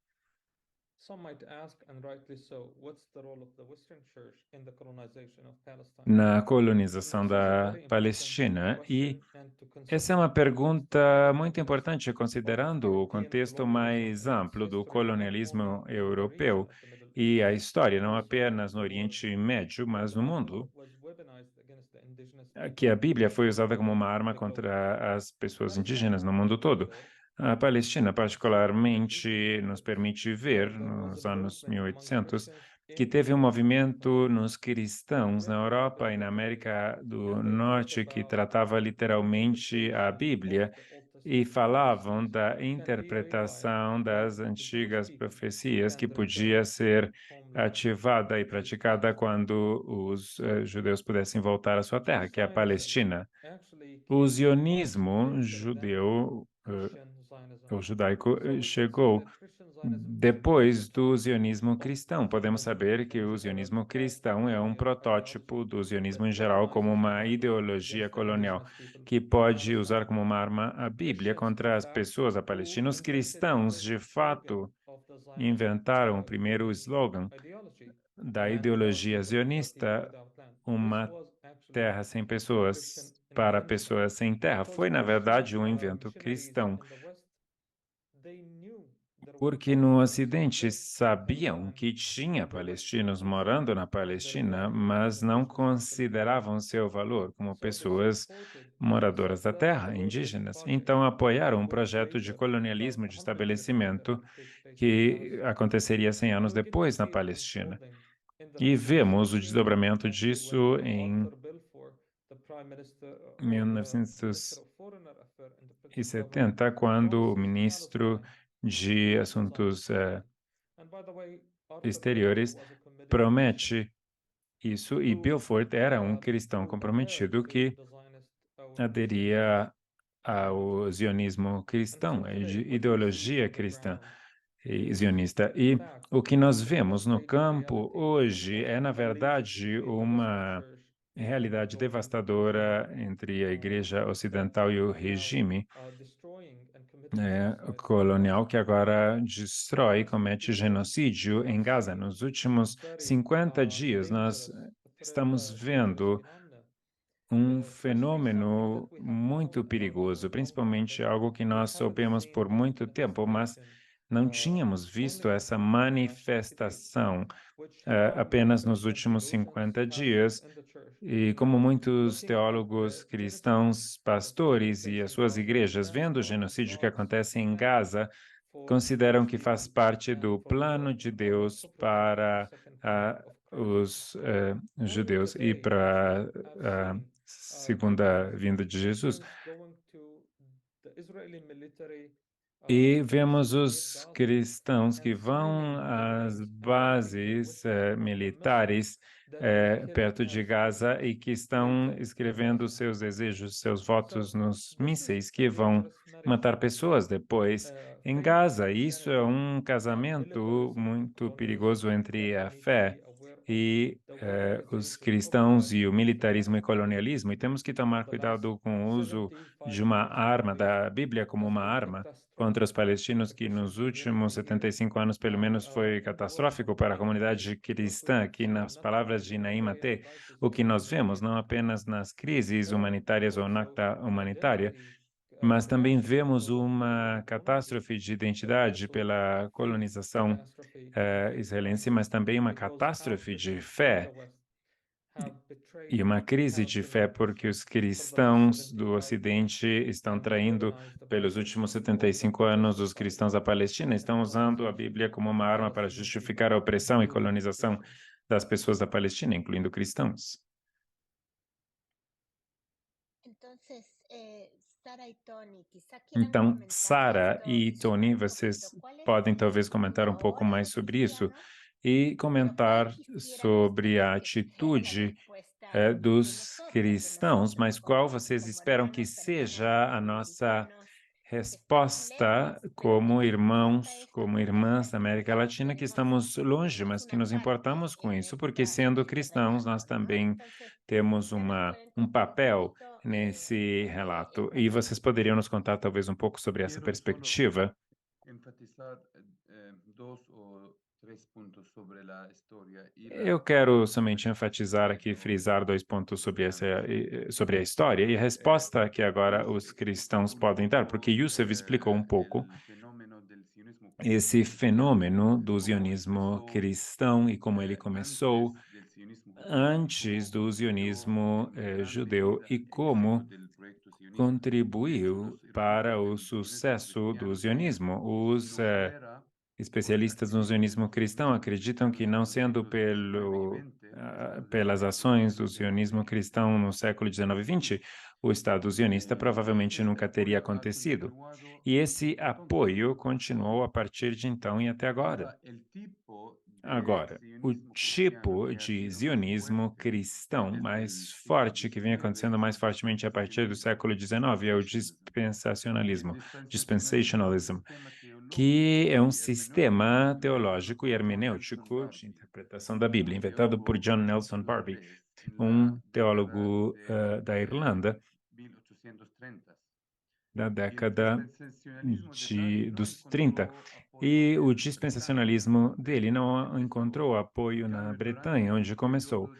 Some might ask, and rightly so, what's the role of the Western Church in the colonization of Palestine? Na colonização This is a da very important Palestina, e question and to essa consider é uma in the pergunta context of muito European importante, colonialism, considerando o European contexto colonialism mais in its amplo do history, not colonialismo only in the region europeu of the Middle e East, a história, but não also apenas no the world, Oriente Médio, where mas the no Bible mundo, was weaponized against the indigenous que a people Bíblia foi usada como uma all arma over the globe. contra as pessoas Palestine, indígenas no in mundo todo. particular, A Palestina, has seen in particularmente, recent nos years permite ver, there was nos a anos movement among 1800, Christians que in teve um Europe movimento nos cristãos na that rendered the Europa e na Bible to them, América do and they talked Norte que about tratava the literalmente a interpretation of Bíblia the Old e Testament falavam prophecies da can be reapplied interpretação by das the Jewish antigas people to profecias que defend podia their ser homeland, ativada e which is praticada Palestine. quando os judeus pudessem voltar à sua terra, que é a Zionism Palestina. actually O came from zionismo later than judeu Christian o judaico, chegou depois do zionismo cristão. Podemos saber que o zionismo cristão é um protótipo do zionismo em geral como uma ideologia colonial que pode usar como uma arma a Bíblia contra as pessoas da Palestina. Os cristãos, de fato, inventaram o primeiro slogan da ideologia zionista, uma terra sem pessoas para pessoas sem terra. Foi, na verdade, um invento cristão, porque no Ocidente sabiam que tinha palestinos morando na Palestina, mas não consideravam seu valor como pessoas moradoras da terra, indígenas. Então apoiaram um projeto de colonialismo de estabelecimento que aconteceria 100 anos depois na Palestina. E vemos o desdobramento disso em 1970, quando o ministro de Assuntos Exteriores promete isso, e Bilford era um cristão comprometido que aderia ao zionismo cristão, a ideologia cristã e zionista. E o que nós vemos no campo hoje é, na verdade, uma realidade devastadora entre a Igreja Ocidental e o regime colonial que agora destrói, comete genocídio em Gaza. Nos últimos 50 dias, nós estamos vendo um fenômeno muito perigoso, principalmente algo que nós soubemos por muito tempo, mas não tínhamos visto essa manifestação apenas nos últimos 50 dias. E como muitos teólogos cristãos, pastores e as suas igrejas, vendo o genocídio que acontece em Gaza, consideram que faz parte do plano de Deus para os judeus e para a segunda vinda de Jesus. E vemos os cristãos que vão às bases militares perto de Gaza e que estão escrevendo seus desejos, seus votos nos mísseis que vão matar pessoas depois em Gaza. Isso é um casamento muito perigoso entre a fé e os cristãos e o militarismo e colonialismo. E temos que tomar cuidado com o uso de uma arma, da Bíblia como uma arma, contra os palestinos, que nos últimos 75 anos, pelo menos, foi catastrófico para a comunidade cristã, que, nas palavras de Naim Até, o que nós vemos, não apenas nas crises humanitárias ou NACTA humanitária, mas também vemos uma catástrofe de identidade pela colonização israelense, mas também uma catástrofe de fé e uma crise de fé porque os cristãos do Ocidente estão traindo, pelos últimos 75 anos, os cristãos da Palestina, estão usando a Bíblia como uma arma para justificar a opressão e colonização das pessoas da Palestina, incluindo cristãos. Então, Sara e Tony, vocês podem talvez comentar um pouco mais sobre isso e comentar sobre a atitude dos cristãos, mas qual vocês esperam que seja a nossa resposta como irmãos, como irmãs da América Latina, que estamos longe, mas que nos importamos com isso, porque sendo cristãos, nós também temos um papel nesse relato. E vocês poderiam nos contar talvez um pouco sobre essa perspectiva? Enfatizar dos ou três pontos sobre a história e Eu quero somente enfatizar aqui, frisar 2 pontos sobre a história e a resposta que agora os cristãos podem dar, porque Youssef explicou um pouco esse fenômeno do zionismo cristão e como ele começou antes do zionismo judeu e como contribuiu para o sucesso do zionismo. Os especialistas no zionismo cristão acreditam que, não sendo pelas ações do zionismo cristão no século XIX e XX, o Estado zionista provavelmente nunca teria acontecido. E esse apoio continuou a partir de então e até agora. Agora, o tipo de zionismo cristão mais forte, que vem acontecendo mais fortemente a partir do século XIX, é o dispensacionalismo, dispensationalism, que é um sistema teológico e hermenêutico de interpretação da Bíblia, inventado por John Nelson Darby, um teólogo da Irlanda, da década dos 30. E o dispensacionalismo dele não encontrou apoio na Bretanha, onde começou.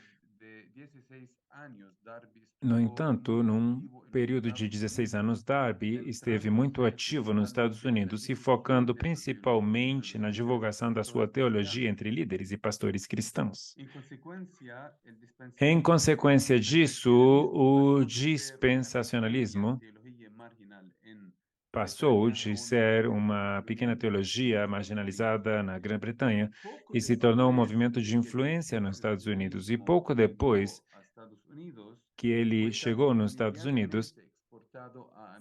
No entanto, num período de 16 anos, Darby esteve muito ativo nos Estados Unidos, se focando principalmente na divulgação da sua teologia entre líderes e pastores cristãos. Em consequência disso, o dispensacionalismo passou de ser uma pequena teologia marginalizada na Grã-Bretanha e se tornou um movimento de influência nos Estados Unidos. E pouco depois que ele chegou nos Estados Unidos,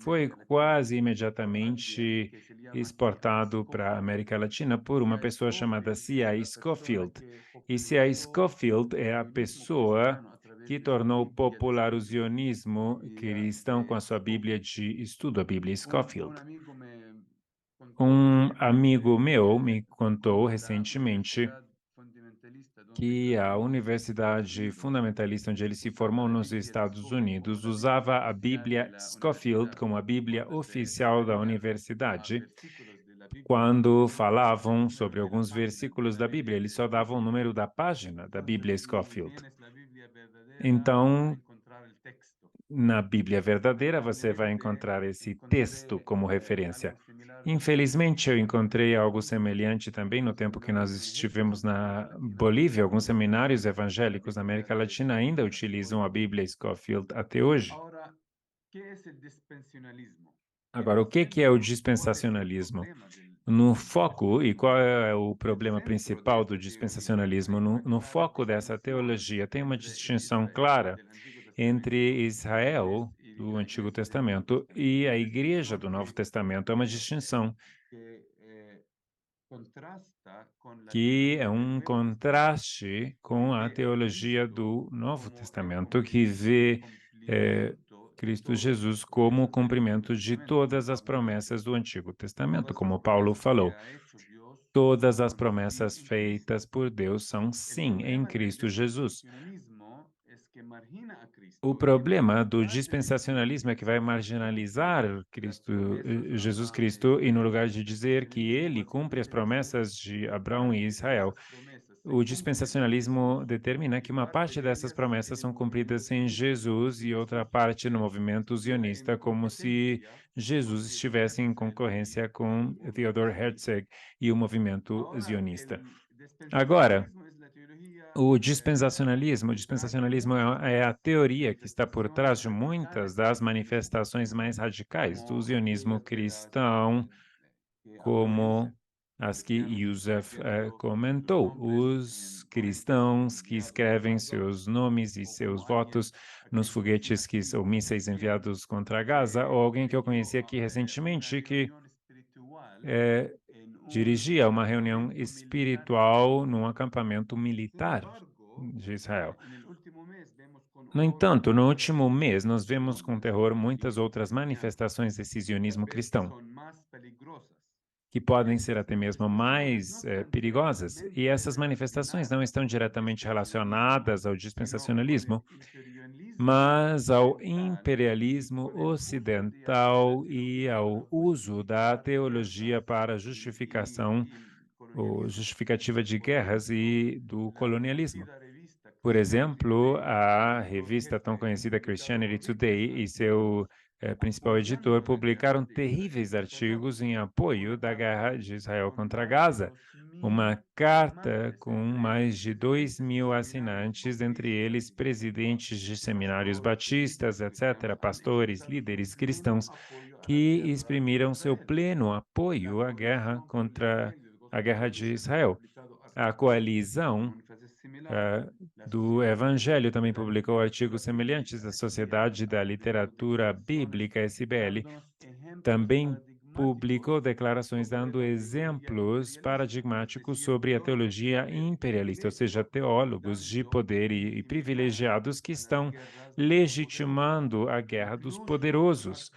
foi quase imediatamente exportado para a América Latina por uma pessoa chamada C.I. Scofield. E C.I. Scofield é a pessoa que tornou popular o zionismo cristão com a sua Bíblia de estudo, a Bíblia Scofield. Um amigo meu me contou recentemente que a Universidade Fundamentalista, onde ele se formou nos Estados Unidos, usava a Bíblia Scofield como a Bíblia oficial da universidade. Quando falavam sobre alguns versículos da Bíblia, eles só davam o número da página da Bíblia Scofield. Então, na Bíblia verdadeira, você vai encontrar esse texto como referência. Infelizmente, eu encontrei algo semelhante também no tempo que nós estivemos na Bolívia. Alguns seminários evangélicos na América Latina ainda utilizam a Bíblia Scofield até hoje. Agora, o que é o dispensacionalismo? No foco, e qual é o problema principal do dispensacionalismo? No foco dessa teologia tem uma distinção clara entre Israel, do Antigo Testamento, e a Igreja do Novo Testamento. É uma distinção que é um contraste com a teologia do Novo Testamento, que vê Cristo Jesus como o cumprimento de todas as promessas do Antigo Testamento, como Paulo falou. Todas as promessas feitas por Deus são sim em Cristo Jesus. O problema do dispensacionalismo é que vai marginalizar Jesus Cristo, e no lugar de dizer que ele cumpre as promessas de Abraão e Israel, o dispensacionalismo determina que uma parte dessas promessas são cumpridas em Jesus e outra parte no movimento zionista, como se Jesus estivesse em concorrência com Theodor Herzl e o movimento zionista. Agora, o dispensacionalismo é a teoria que está por trás de muitas das manifestações mais radicais do zionismo cristão, como as que Youssef comentou. Os cristãos que escrevem seus nomes e seus votos nos foguetes ou mísseis enviados contra Gaza, ou alguém que eu conheci aqui recentemente que dirigia uma reunião espiritual num acampamento militar de Israel. No entanto, no último mês, nós vemos com terror muitas outras manifestações desse sionismo cristão, que podem ser até mesmo mais perigosas. E essas manifestações não estão diretamente relacionadas ao dispensacionalismo, mas ao imperialismo ocidental e ao uso da teologia para justificação ou justificativa de guerras e do colonialismo. Por exemplo, a revista tão conhecida Christianity Today e seu principal editor publicaram terríveis artigos em apoio da guerra de Israel contra Gaza, uma carta com mais de 2.000 assinantes, entre eles presidentes de seminários batistas, etc., pastores, líderes cristãos, que exprimiram seu pleno apoio à guerra contra a guerra de Israel. A coalizão do Evangelho também publicou artigos semelhantes. A Sociedade da Literatura Bíblica, SBL, também publicou declarações dando exemplos paradigmáticos sobre a teologia imperialista, ou seja, teólogos de poder e privilegiados que estão legitimando a guerra dos poderosos.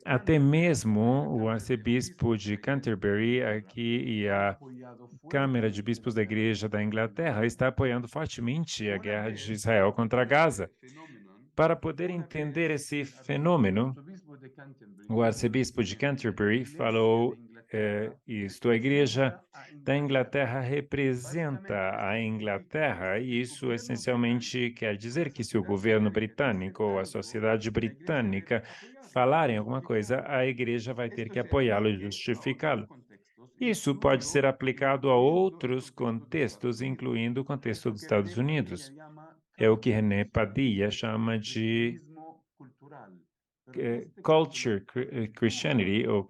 Até mesmo o arcebispo de Canterbury aqui e a Câmara de Bispos da Igreja da Inglaterra está apoiando fortemente a guerra de Israel contra Gaza. Para poder entender esse fenômeno, o arcebispo de Canterbury falou isto: a Igreja da Inglaterra representa a Inglaterra, e isso essencialmente quer dizer que se o governo britânico ou a sociedade britânica falarem alguma coisa, a Igreja vai ter que apoiá-lo e justificá-lo. Isso pode ser aplicado a outros contextos, incluindo o contexto dos Estados Unidos. É o que René Padilla chama de culture Christianity, ou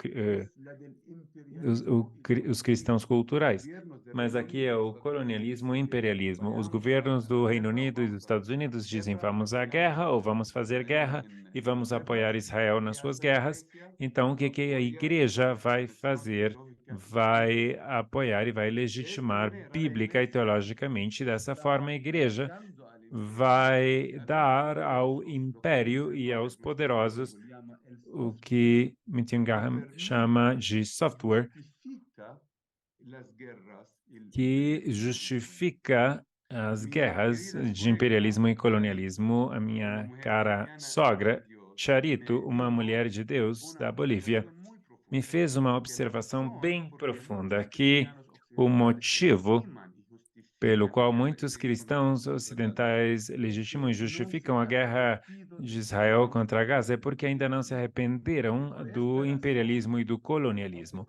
os cristãos culturais. Mas aqui é o colonialismo e o imperialismo. Os governos do Reino Unido e dos Estados Unidos dizem vamos à guerra ou vamos fazer guerra e vamos apoiar Israel nas suas guerras. Então, o que a igreja vai fazer? Vai apoiar e vai legitimar bíblica e teologicamente. Dessa forma, a igreja vai dar ao império e aos poderosos o que Mencion Graham chama de software, que justifica as guerras de imperialismo e colonialismo. A minha cara sogra, Charito, uma mulher de Deus da Bolívia, me fez uma observação bem profunda, que o motivo pelo qual muitos cristãos ocidentais legitimam e justificam a guerra de Israel contra Gaza é porque ainda não se arrependeram do imperialismo e do colonialismo.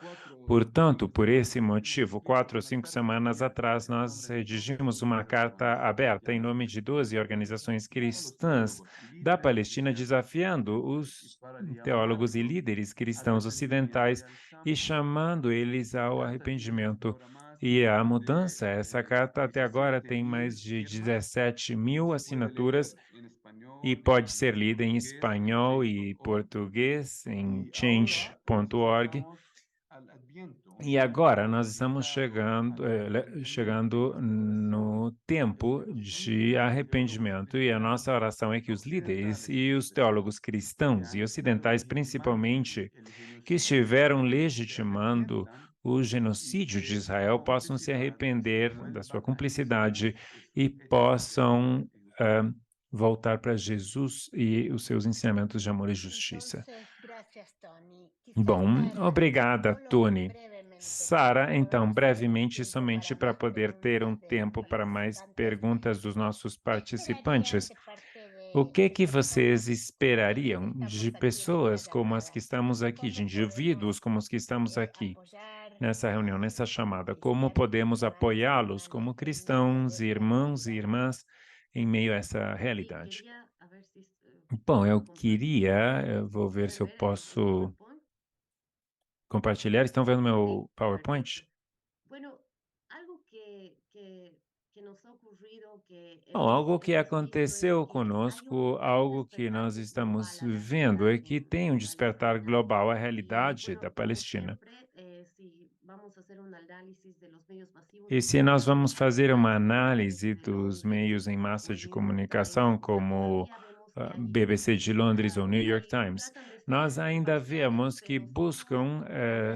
Portanto, por esse motivo, 4 ou 5 semanas atrás, nós redigimos uma carta aberta em nome de 12 organizações cristãs da Palestina, desafiando os teólogos e líderes cristãos ocidentais e chamando eles ao arrependimento e a mudança. Essa carta até agora tem mais de 17.000 assinaturas e pode ser lida em espanhol e português em change.org. E agora nós estamos chegando no tempo de arrependimento, e a nossa oração é que os líderes e os teólogos cristãos e ocidentais, principalmente, que estiveram legitimando o genocídio de Israel, possam se arrepender da sua cumplicidade e possam voltar para Jesus e os seus ensinamentos de amor e justiça. Bom, obrigada, Tony. Sara, então, brevemente, somente para poder ter um tempo para mais perguntas dos nossos participantes. O que vocês esperariam de pessoas como as que estamos aqui, de indivíduos como os que estamos aqui nessa reunião, nessa chamada? Como podemos apoiá-los como cristãos, irmãos e irmãs em meio a essa realidade? Bom, eu vou ver se eu posso compartilhar. Estão vendo meu PowerPoint? Bom, algo que aconteceu conosco, algo que nós estamos vendo é que tem um despertar global à realidade da Palestina. E se nós vamos fazer uma análise dos meios em massa de comunicação, como BBC de Londres ou New York Times, nós ainda vemos que buscam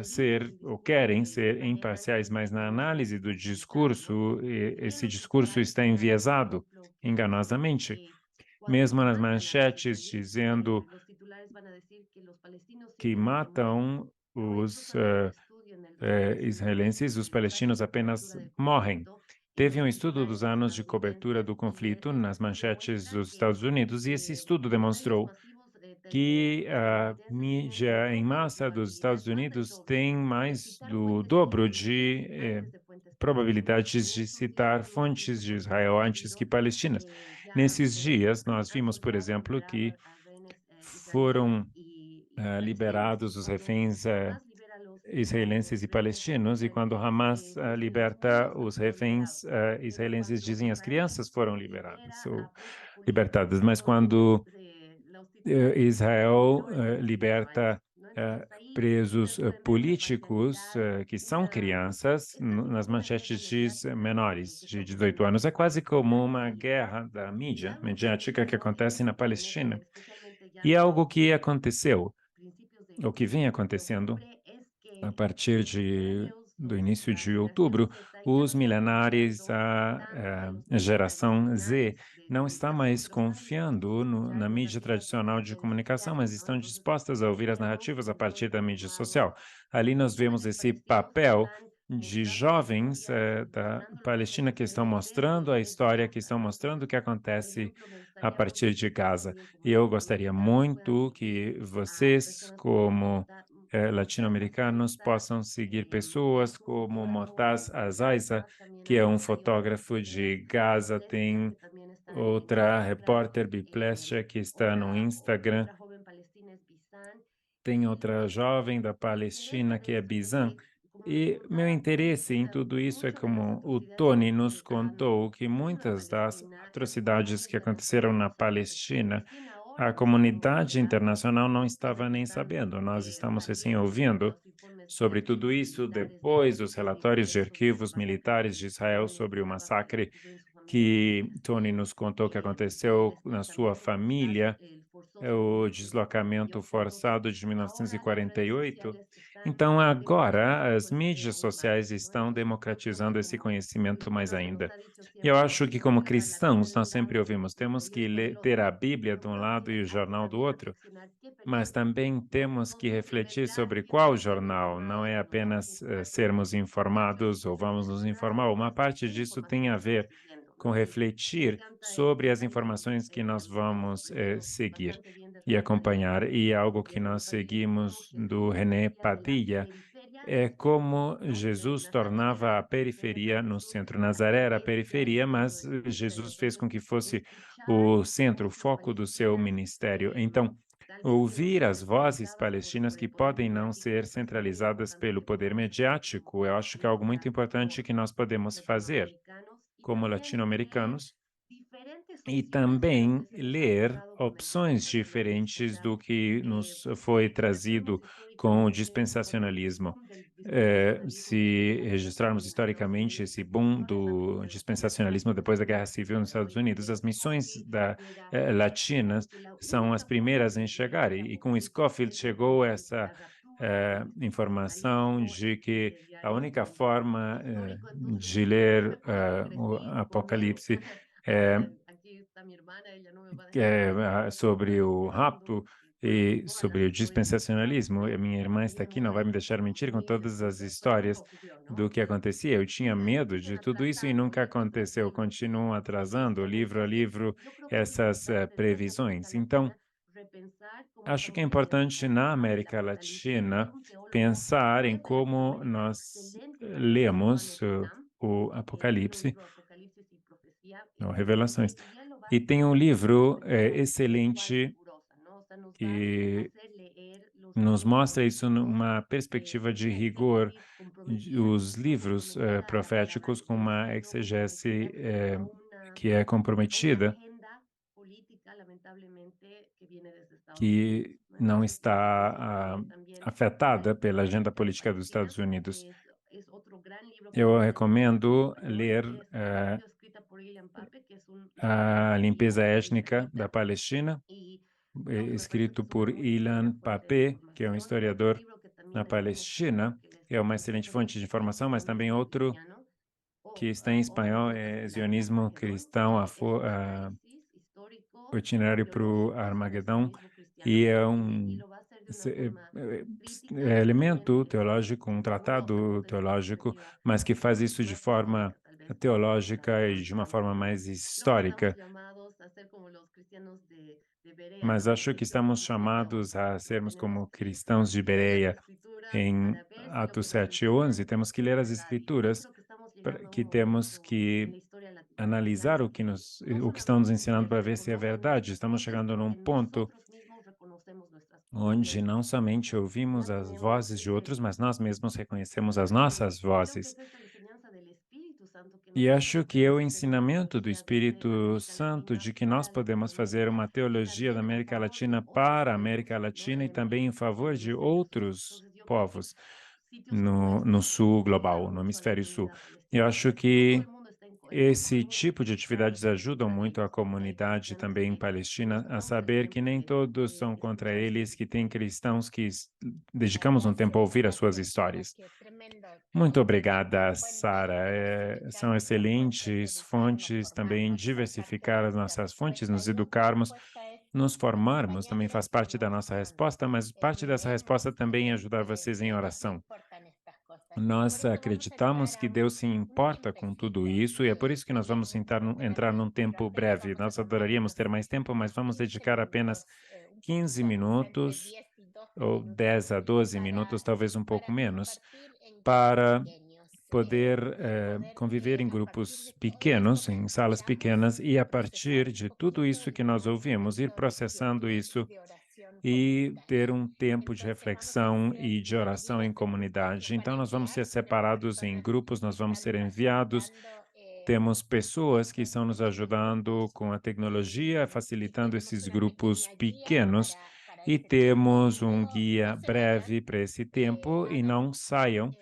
ser ou querem ser imparciais, mas na análise do discurso, esse discurso está enviesado enganosamente. Mesmo nas manchetes dizendo que matam os israelenses, os palestinos apenas morrem. Teve um estudo dos anos de cobertura do conflito nas manchetes dos Estados Unidos, e esse estudo demonstrou que a mídia em massa dos Estados Unidos tem mais do dobro de probabilidades de citar fontes de Israel antes que palestinas. Nesses dias, nós vimos, por exemplo, que foram liberados os reféns israelenses e palestinos, e quando Hamas liberta os reféns israelenses, dizem as crianças foram liberadas ou libertadas, mas quando Israel liberta presos políticos que são crianças nas manchetes de menores de 18 anos. É quase como uma guerra da mídia mediática que acontece na Palestina. E é algo que aconteceu, ou que vem acontecendo a partir do início de outubro. Os milenares, a geração Z, não está mais confiando na mídia tradicional de comunicação, mas estão dispostas a ouvir as narrativas a partir da mídia social. Ali nós vemos esse papel de jovens da Palestina que estão mostrando a história, que estão mostrando o que acontece a partir de Gaza. E eu gostaria muito que vocês, como latino-americanos, possam seguir pessoas como Motaz Azaiza, que é um fotógrafo de Gaza, tem outra repórter Biplesha que está no Instagram, tem outra jovem da Palestina que é Bizan. E meu interesse em tudo isso é como o Tony nos contou que muitas das atrocidades que aconteceram na Palestina, a comunidade internacional não estava nem sabendo. Nós estamos recém ouvindo sobre tudo isso depois dos relatórios de arquivos militares de Israel sobre o massacre que Tony nos contou que aconteceu na sua família, o deslocamento forçado de 1948. Então, agora, as mídias sociais estão democratizando esse conhecimento mais ainda. E eu acho que, como cristãos, nós sempre ouvimos, temos que ter a Bíblia de um lado e o jornal do outro, mas também temos que refletir sobre qual jornal, não é apenas sermos informados ou vamos nos informar. Uma parte disso tem a ver com refletir sobre as informações que nós vamos seguir e acompanhar. E algo que nós seguimos do René Padilha é como Jesus tornava a periferia no centro. Nazaré era a periferia, mas Jesus fez com que fosse o centro, o foco do seu ministério. Então, ouvir as vozes palestinas que podem não ser centralizadas pelo poder mediático, eu acho que é algo muito importante que nós podemos fazer como latino-americanos e também ler opções diferentes do que nos foi trazido com o dispensacionalismo. Se registrarmos historicamente esse boom do dispensacionalismo depois da Guerra Civil nos Estados Unidos, as missões latinas são as primeiras em chegar. E com Scofield chegou essa informação de que a única forma de ler o Apocalipse sobre o rapto e sobre o dispensacionalismo. E minha irmã está aqui, não vai me deixar mentir com todas as histórias do que acontecia. Eu tinha medo de tudo isso e nunca aconteceu. Continuam atrasando, livro a livro, essas previsões. Então, acho que é importante na América Latina pensar em como nós lemos o Apocalipse, ou Revelações. E tem um livro excelente que nos mostra isso numa perspectiva de rigor, os livros proféticos com uma exegese que é comprometida, que não está afetada pela agenda política dos Estados Unidos. Eu recomendo ler A Limpeza Étnica da Palestina, escrito por Ilan Pappé, que é um historiador na Palestina. É uma excelente fonte de informação, mas também outro que está em espanhol é Zionismo Cristão, o itinerário para o Armagedão, e é um elemento teológico, um tratado teológico, mas que faz isso de forma teológica e de uma forma mais histórica. Mas acho que estamos chamados a sermos como cristãos de Bereia em Atos 7:11. Temos que ler as Escrituras, que temos que analisar o que estão nos ensinando para ver se é verdade. Estamos chegando num ponto onde não somente ouvimos as vozes de outros, mas nós mesmos reconhecemos as nossas vozes. E acho que é o ensinamento do Espírito Santo de que nós podemos fazer uma teologia da América Latina para a América Latina e também em favor de outros povos sitios como no estos sul global, ayudan no mucho a la hemisfério sul. comunidad Eu palestina. acho No todo que el mundo está esse inconforme, tipo de atividades sabe que ajudam muito a aquellos comunidade cristianos também em que Palestina a no hombre saber que tienen nem que todos são contra escuchar eles, sus que tem historias. cristãos que dedicamos um tempo a ouvir as suas histórias. Qué tremendo. Muito Qué obrigada, fuente Sara. diversificar São nuestras fuentes, excelentes educarnos, fontes, também formarnos, fue parte diversificar de as nuestra nossas fontes, respuesta. nos Y otra educarmos, respuesta es nos formarmos, acompañar também en la faz parte da nossa información. resposta, mas parte dessa resposta também é Creemos ajudar vocês em que Dios le oração. importan estas cosas. Y por Nós eso vamos a entrar acreditamos a que Deus se un importa com tudo tiempecito, isso e é por isso que nós vamos entrar num tempo apenas breve. vamos a Nós tomar adoraríamos ter unos mais tempo, mas vamos 15 dedicar apenas minutos, 15 poquito, entre minutos 10 y 12 ou minutos 10 a 12 minutos, talvez um pouco para menos, compartir en grupos para pequeños poder y poder conviver em a partir grupos de todo esto pequenos, que em salas escuchamos, pequenas, e a procesar partir un de tudo poquito isso y que tener nós un ouvimos, ir momento de processando quietud y isso de oración e ter comunitaria. um tempo de Entonces vamos a reflexão ser e de oração em divididos en grupos, comunidade. nos van a Então, nós vamos enviar, ser tenemos separados em personas grupos, que nós vamos están ser enviados. facilitando Temos pessoas que estão nos estos pequeños ajudando grupos com a tecnologia, y facilitando tenemos esses una grupos pequeña guía pequenos, para e ese tiempo. temos um Luego guia no se vayan, breve para esse tempo e não saiam.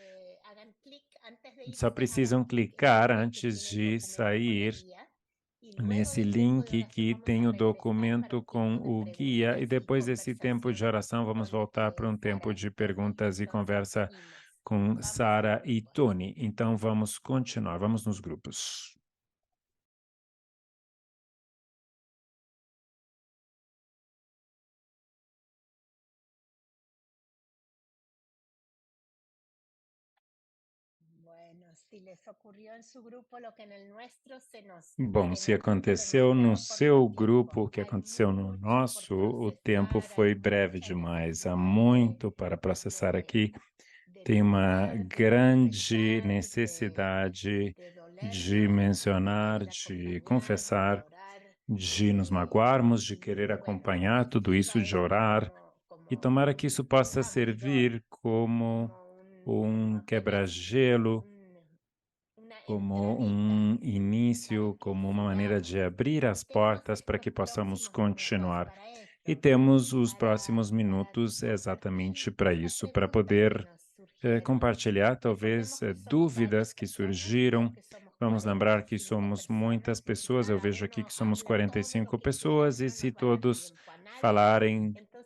hagan clic antes de Só irse, precisam hagan clic en el clicar link que antes tiene el de documento con sair el guía. Y luego nesse del tiempo de link oración que vamos a tem o regresar para documento un com tiempo de o guia, e preguntas y depois desse tempo de conversación oração vamos con voltar para um tempo Sara de y Tony. perguntas e Entonces conversa seguimos. com Vamos a Sara los e grupos. Tony. Então vamos continuar, vamos nos grupos. Bueno, si les ocurrió en su grupo lo que en el nuestro Bom, se se nos hizo aconteceu no demasiado seu corto tiempo. grupo o que Hay aconteceu no mucho por nosso, o tempo procesar, foi hay breve mucha demais. Há necesidad muito para processar aqui. Tem uma mencionar, grande confesar, necessidade de de dolernos, mencionar, querer de acompañar, de confessar, orar, de nos magoarmos, de querer y bueno, acompanhar tudo que isso, sirva de esto orar. E tomara que isso possa abridor, servir como um apenas quebra-gelo, una como entradita um para início, que como uma maneira de sigamos. abrir as Tenemos portas para estos que possamos próximos minutos continuar. para E esto, temos os para próximos minutos compartir exatamente para esa isso, para pregunta que poder nos surgieron. compartilhar talvez Recordemos que somos dúvidas varias que personas, surgiram. creo que somos Vamos 40 lembrar o que 50 somos personas, muitas y si pessoas, eu cada vejo aqui uno que somos habla todo lo 45 que quiere, pessoas, e no se nos va a dar todos tiempo a nadie. falarem Entonces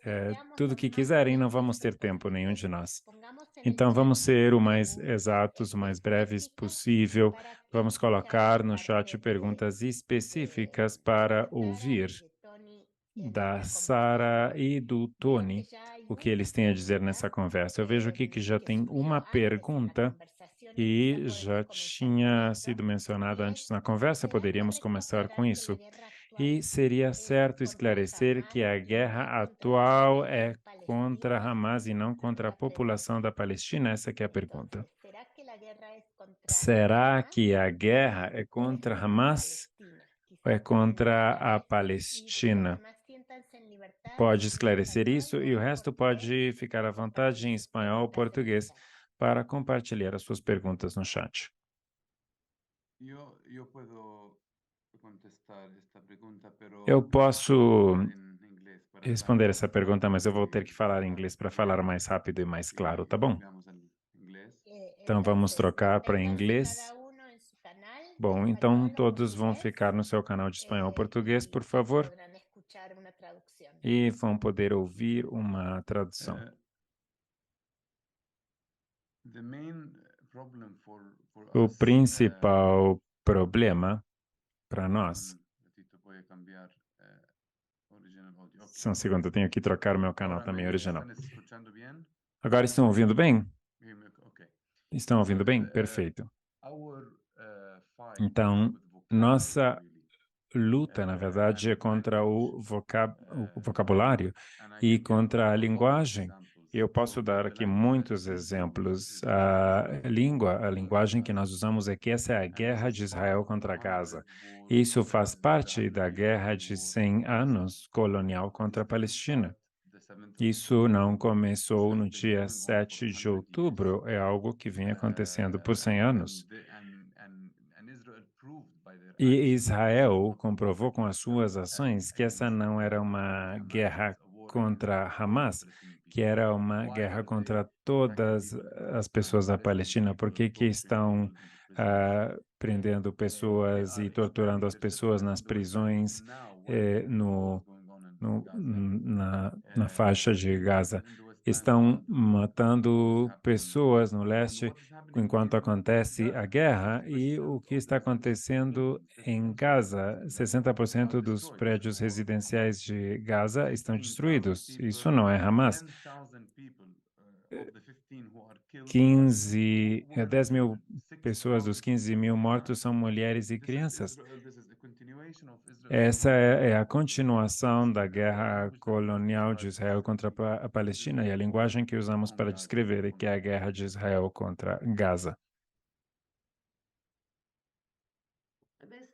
tudo o seamos que más quiserem, não vamos ter específicos tempo nenhum de y nós. pongamos en el Então, chat vamos ser o mais preguntas exatos, o mais breves específicas possível. para que Vamos escuchar colocar de no parte chat de perguntas específicas de para Sara ouvir y de Tony en da la Sara conversación. e do Veo Tony que ya hay o que eles muchas têm a dizer preguntas nessa conversa. Eu vejo aqui que já que tem uma surgieron antes en la pergunta conversación y que quizá já podemos comenzar con tinha esto. sido mencionada Y antes es, na conversa, ¿será poderíamos correcto começar com aclarar que la isso. guerra actual E seria es certo contra esclarecer que Hamas a y no guerra contra la atual población é contra palestina? Hamas e não contra a La pregunta. população da Palestina? Essa que é a pergunta. Entonces, ¿será que la guerra es contra Será Hamas que a guerra é o es contra contra Hamas Palestina? ou é Quizá pueden contra a aclarar y los Palestina? demás siéntanse en libertad Pode en esclarecer español isso o e o en resto portugués pode ficar à de vontade compartir em sus espanhol ou preguntas en el português chat. para compartilhar as suas perguntas no chat. Yo puedo contestar esta pregunta, pero Eu posso en inglés para responder hablar essa más pergunta, mas eu vou ter rápido que y falar em para inglês para falar bien mais rápido e mais claro, tá y bom? cambiamos al inglés. Então vamos Entonces, trocar para manténganse inglês. cada uno en su canal de Bom, então español o todos vão portugués ficar no seu canal de espanhol ou português, por y favor, podrán escuchar una traducción. e vão poder ouvir uma tradução. The main problem for O us, principal problema para nós. ratito voy a cambiar original audio. Okay. Só um segundo, eu tenho que trocar o meu canal Ahora também original. están escuchando bien? Agora estão ouvindo bem? Okay. Estão ouvindo bem? So, Perfeito. Our fight Então, with vocabulary, nossa really. luta, na verdade, é contra o vocabulário And I e can give contra a all linguagem. examples. Eu posso So dar the aqui language that muitos we use exemplos. is A Israel a linguagem que Gaza. nós usamos é que essa é a And this guerra is de part Israel of the contra 100 Gaza. wars, Isso faz the parte da 150 guerra de wars 100 against anos colonial This contra a didn't Palestina. start the 7th of Isso October. não This começou has no been dia going on for 7 de 100 years. outubro, é algo que vem acontecendo por 100 anos. And Israel proved by their E actions Israel comprovou com as suas ações que essa against não era uma Hamas guerra contra Hamas, que era uma guerra contra todas as pessoas da Palestina. Por que que estão prendendo pessoas e torturando as pessoas nas prisões na faixa de Gaza? Estão matando pessoas no leste enquanto acontece a guerra, e o que está acontecendo em Gaza, 60% dos prédios residenciais de Gaza estão destruídos. Isso não é Hamas. 10 mil pessoas dos 15 mil mortos são mulheres e crianças. Essa é a continuação da guerra colonial de Israel contra a Palestina, e a linguagem que usamos para descrever que é a guerra de Israel contra Gaza.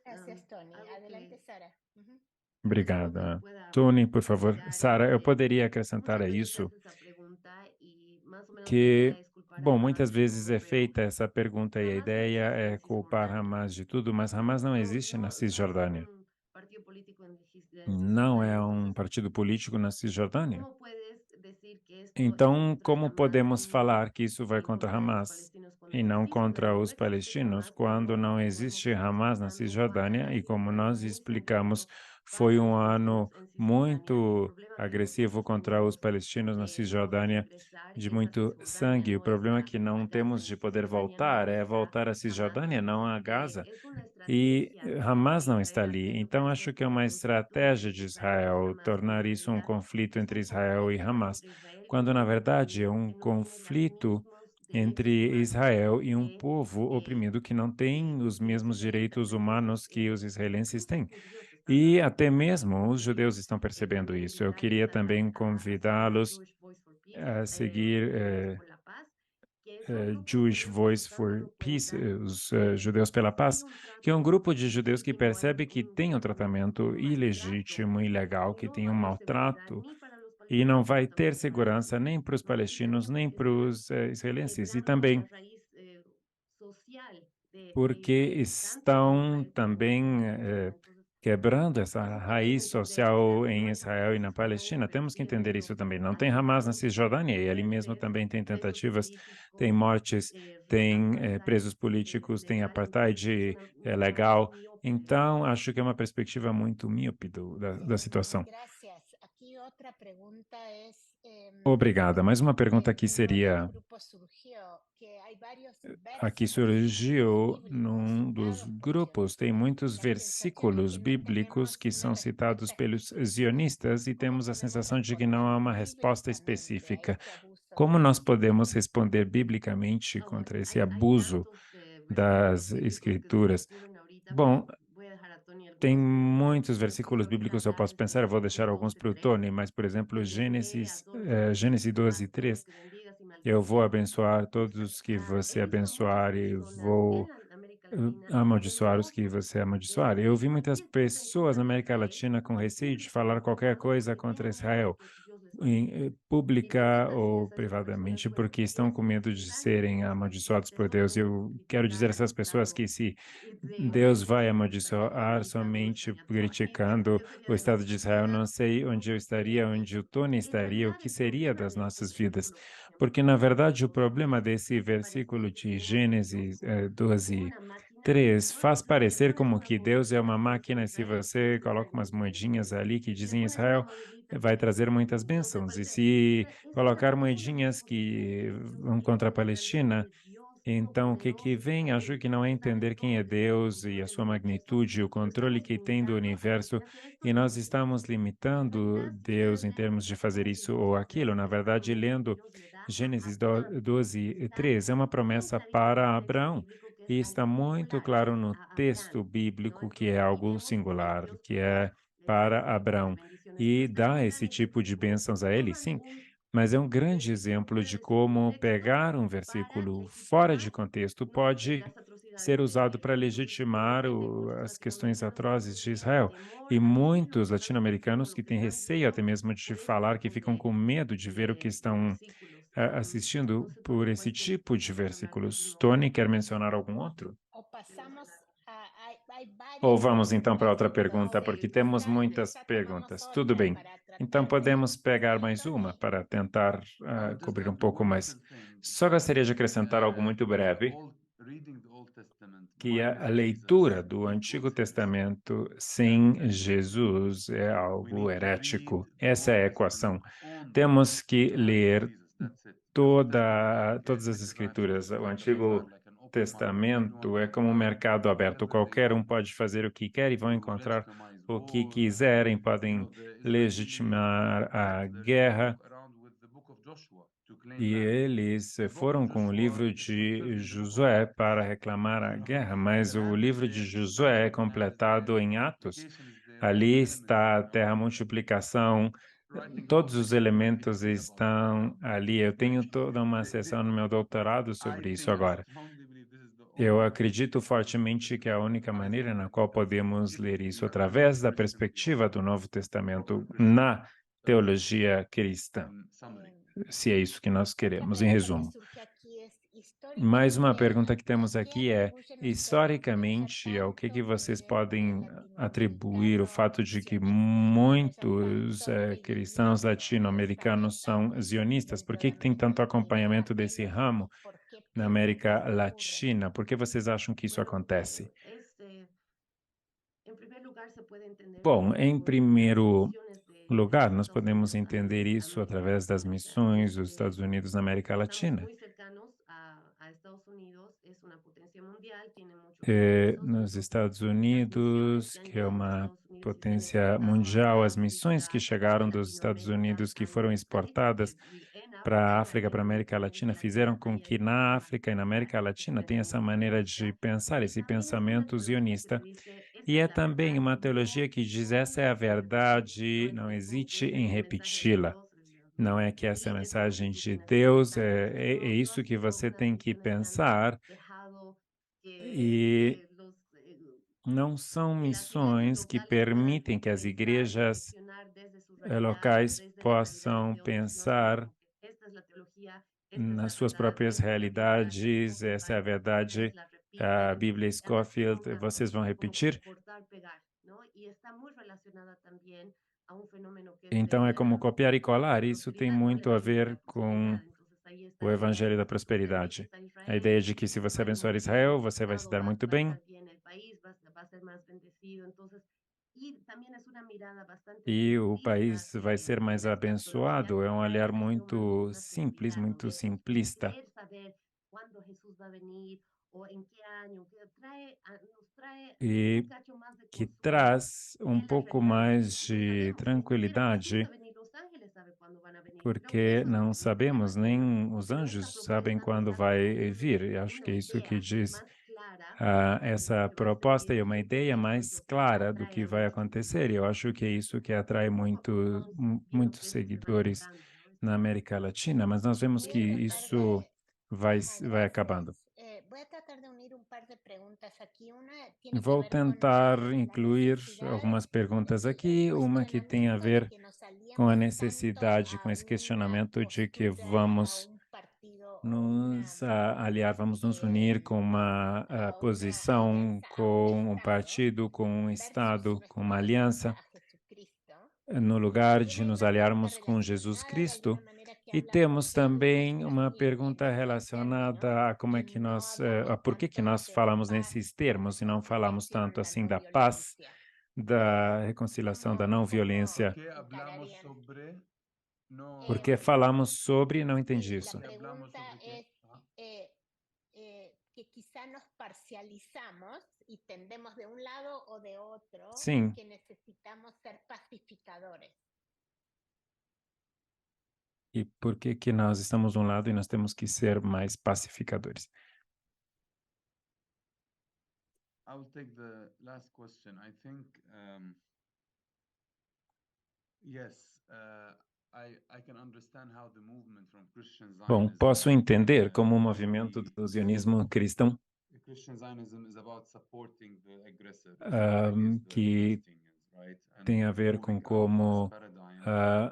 Gracias, Tony. Algo Adelante, que Sara. Ujú. Obrigada. Tony, por favor. Sara, eu poderia acrescentar a muchas veces se isso hace esa pregunta y más o menos la que, idea es culpar a bom, muitas Hamas de vezes todo, é pero feita essa pergunta e a Hamas no ideia existe é en culpar Cisjordania. Hamas de tudo, mas Hamas não existe na No es Cisjordânia. un partido político en Não é Cisjordania. um Entonces, partido político na Cisjordânia. ¿cómo puedes decir que esto es Então, contra como Hamas podemos falar que isso vai contra contra los Hamas palestinos e cuando não sí sobre contra el os no existe palestinos, Hamas y quando não como hemos existe estado Hamas na escuchando, Cisjordânia? E ha como sido nós muy explicamos, sangriento foi para um los ano palestinos en Cisjordania. El muito problema que no agressivo tenemos contra os amigos palestinos na de no Cisjordânia, regresar de es a muito Cisjordania, sangue. O no es problema é que a não Gaza temos ni de a poder Cisjordania no voltar, é está voltar a Hamas. Cisjordânia, não a Gaza. Es una E estrategia Hamas de não está Israel ali. hacerlo Então, parecer acho que é como un uma conflicto estratégia entre de Israel y Israel Hamas, cuando tornar en isso um realidad conflito es entre un Israel e conflicto Hamas, entre Israel y quando na un pueblo verdade é oprimido um que no tiene los conflito mismos entre derechos humanos Israel e um que povo oprimido que não tem os los mesmos israelitas. direitos Entonces, humanos que os israelenses incluso têm. los judíos están E dando até cuenta mesmo os que judeus estão percebendo también isso. Eu militares queria están também haciendo el convidá-los Jewish Voice for Peace, a seguir por la paz, que son grupos Jewish judíos que se Voice están for dando Peace, cuenta os que Judeus pela hay Paz, un que é um trato grupo de judeus que ilegítimo, hay percebe que tem um tratamento un maltrato ilegítimo, y ilegal, que no tem va um a haber seguridad maltrato, ni para los e não palestinos ni vai ter tampoco para los segurança nem para os israelitas, ¿no? palestinos, nem Porque para están os israelenses. E quebrando também la raíz social de porque Israel, tanto en estão Israel como en também Palestina. Entonces, quebrando essa eso puedes raiz entender que social digan, em no hay Hamas Israel e en na Cisjordania, Palestina. pero Temos que siguen entender isso habiendo também. Não tem Hamas na atentados Cisjordânia, e ali mesmo fuertes, também tem presos tentativas, tem políticos, mortes, tem apartheid presos políticos, tem legal. Entonces, es apartheid una mirada muy legal. miope. Então, acho que é uma perspectiva muito míope da situação. Gracias. Aquí otra pregunta es, Obrigada. Mais uma pergunta aqui en uno de los seria: grupos surgió que hay varios aqui versículos surgiu bíblicos num dos citados por grupos, tem sionistas. muitos La sensación es versículos que no bíblicos tenemos que una são citados respuesta pelos específica. zionistas e ¿Cómo temos a podemos sensação de que não há responder uma resposta bíblicamente a específica. este abuso de Como la nós escritura? podemos responder biblicamente Bueno, contra esse hay abuso tantos versículos das bíblicos que se me escrituras? ocurren ahorita, Bom, pero voy a dejar a Tony tem algunos muitos que se me ocurre versículos ahorita bíblicos que eu hablar posso en pensar, eu vou Génesis deixar alguns para o 12:3, Tony, mas, por exemplo, bendeciré a todos los que te Gênesis 12, amas y a los 3, que bendigas y eu vou maldeciré. abençoar todos que He você visto muchas abençoar e personas en vou América Latina con amaldiçoar os que enojo você de amaldiçoar. Eu decir vi muitas cualquier cosa en pessoas contra na de América Israel Latina com receio de falar públicamente, qualquer digamos, coisa porque contra tienen miedo de Israel, que Dios les maldiga. Y de pública vuelta, si ou esas personas privadamente, fueron porque estão com medo de serem unánimos y amaldiçoados que por solo Deus. E hemos eu quero dizer a criticado essas pessoas que se de Deus Oriente vai Medio estaría amaldiçoar agonizando o somente estaría todo ahí, criticando yo sería o de las Estado de Israel, não primeras, sei onde eu estaria, porque onde o Tony en estaria, o realidad que el seria problema das de este nossas vidas. versículo, por ejemplo, Porque, na verdade, o problema es desse hace parecer versículo que de tenemos a Gênesis Dios como 12, una máquina que 3 solo faz lo que parecer pone como una que Deus é uma monedita que dice máquina e se Israel, você Israel coloca umas bendice. moedinhas ali que Le dizem pones una Israel, monedita vai que trazer muitas te bênçãos. E parece, se es una colocar mentira, moedinhas porque que lo vão que contra a en realidad Palestina, es Dios, então o que que Todopoderoso, vem? Acho que não é sabe entender quem é todo, tiene el Deus e a control del sua universo. magnitude, o Lo controle estamos que tem do limitando a universo, decir, hacer esto e y nós esto y esto. estamos En limitando realidad, si Deus lees em la termos de fazer Génesis isso ou 12:3, aquilo. Na verdade, efectivamente lendo Dios le da a Gênesis Abraham, 12, está 3, é uma bien promessa clarito en el para texto Abraão. bíblico que es E al está muito singular, claro no a texto Abraham, ¿no? bíblico que é Entonces, y algo vemos que singular, Dios que é le da para ese tipo de Abraão. bendiciones, E pero hay dá una esse gente tipo que de bênçãos a ele, toma sim, ningún mas é um grande versículo exemplo fuera de de su como contexto pegar um para versículo fora de legitimar, contexto ¿no? pode Las atrocidades ser de usado Israel. para Entonces, de legitimar repente muchos as questões latinoamericanos con atrozes de ese Israel. temor E a decir lo muitos que están sintiendo, latino-americanos lo que que têm están receio até viendo mesmo de por este falar, que tipo ficam com medo de ver o que de estão versículos. assistindo No sé, por Tony, esse ¿cuál tipo de quieres hablar de versículos. último? Tony, quer mencionar algum outro? O pasamos a, Ou vamos então para outra pergunta, porque temos muitas perguntas. Tudo bem. Então podemos pegar mais uma para tentar cobrir um pouco mais. Só gostaria de acrescentar algo muito breve, que a leitura do Antigo Testamento sem Jesus é algo herético. Essa é a equação. Temos que ler todas as escrituras. O Antigo Testamento é como um mercado aberto. Qualquer um pode fazer o que quer e vão encontrar o que quiserem, podem legitimar a guerra. E eles foram com o livro de Josué para reclamar a guerra, mas o livro de Josué é completado em Atos. Ali está a terra multiplicação, todos os elementos estão ali. Eu tenho toda uma sessão no meu doutorado sobre isso agora. Eu acredito fortemente que a única maneira na qual podemos ler isso através da perspectiva do Novo Testamento na teologia cristã, se é isso que nós queremos, em resumo. Mais uma pergunta que temos aqui é, historicamente, ao que vocês podem atribuir o fato de que muitos cristãos latino-americanos são zionistas? Por que tem tanto acompanhamento desse ramo na América Latina? Por que vocês acham que isso acontece? Bom, em primeiro lugar, nós podemos entender isso através das missões dos Estados Unidos na América Latina. Nos Estados Unidos, que é uma potência mundial, as missões que chegaram dos Estados Unidos, que foram exportadas para a África, para a América Latina, fizeram com que na África e na América Latina tenha essa maneira de pensar, esse pensamento zionista. E é também uma teologia que diz essa é a verdade, não hesite em repeti-la. Não é que essa é a mensagem de Deus, é isso que você tem que pensar. E não são missões que permitem que as igrejas locais possam pensar nas suas próprias realidades. Essa é a verdade. A Bíblia Scofield, vocês vão repetir? Então, é como copiar e colar. Isso tem muito a ver com o Evangelho da Prosperidade. A ideia de que se você abençoar Israel, você vai se dar muito bem. E o país vai ser mais abençoado. É um olhar muito simples, muito simplista. E que traz um pouco mais de tranquilidade, porque não sabemos, nem os anjos sabem quando vai vir. E acho que é isso que diz essa proposta e uma ideia mais clara do que vai acontecer. E eu acho que é isso que atrai muitos seguidores na América Latina, mas nós vemos que isso vai acabando. Vou tentar incluir algumas perguntas aqui, uma que tem a ver com a necessidade, com esse questionamento de que vamos nos aliar, vamos nos unir com uma posição, com um partido, com um Estado, com uma aliança, no lugar de nos aliarmos com Jesus Cristo. E temos também uma pergunta relacionada a como é que nós, a por que nós falamos nesses termos e não falamos tanto assim da paz, da reconciliação, da não violência. Porque falamos sobre, não entendi isso. Que quizá nos parcializamos y tendemos de un lado o de otro, Sim. que necesitamos ser pacificadores. E por que nós estamos de um lado e nós temos que ser mais pacificadores? I will take the last question. I think, yes, I can understand how the movement from Christian Zionism. Bom, posso entender como o movimento do zionismo cristão Christian Zionism is about supporting the aggressor, que tem a ver com como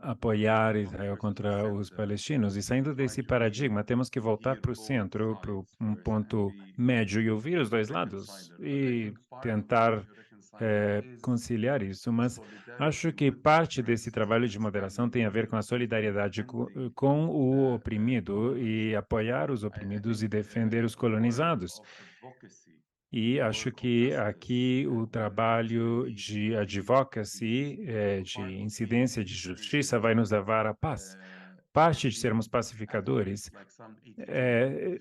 apoiar Israel contra os palestinos. E saindo desse paradigma, temos que voltar para o centro, para um ponto médio e ouvir os dois lados e tentar conciliar isso. Mas acho que parte desse trabalho de moderação tem a ver com a solidariedade com o oprimido e apoiar os oprimidos e defender os colonizados. E acho que aqui o trabalho de advocacy, de incidência de justiça, vai nos levar à paz. Parte de sermos pacificadores é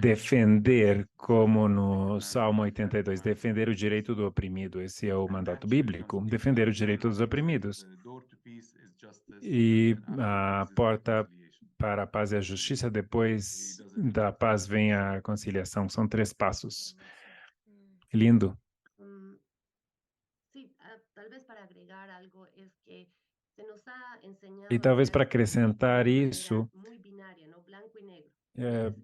defender, como no Salmo 82, defender o direito do oprimido. Esse é o mandato bíblico, defender o direito dos oprimidos. E a porta para a paz e a justiça, depois da paz vem a conciliação. São 3 passos. Lindo. Sí, tal vez para agregar algo es que se nos ha enseñado E talvez a para ver las cosas de acrescentar una isso, manera muy binaria, ¿no? Blanco y negro.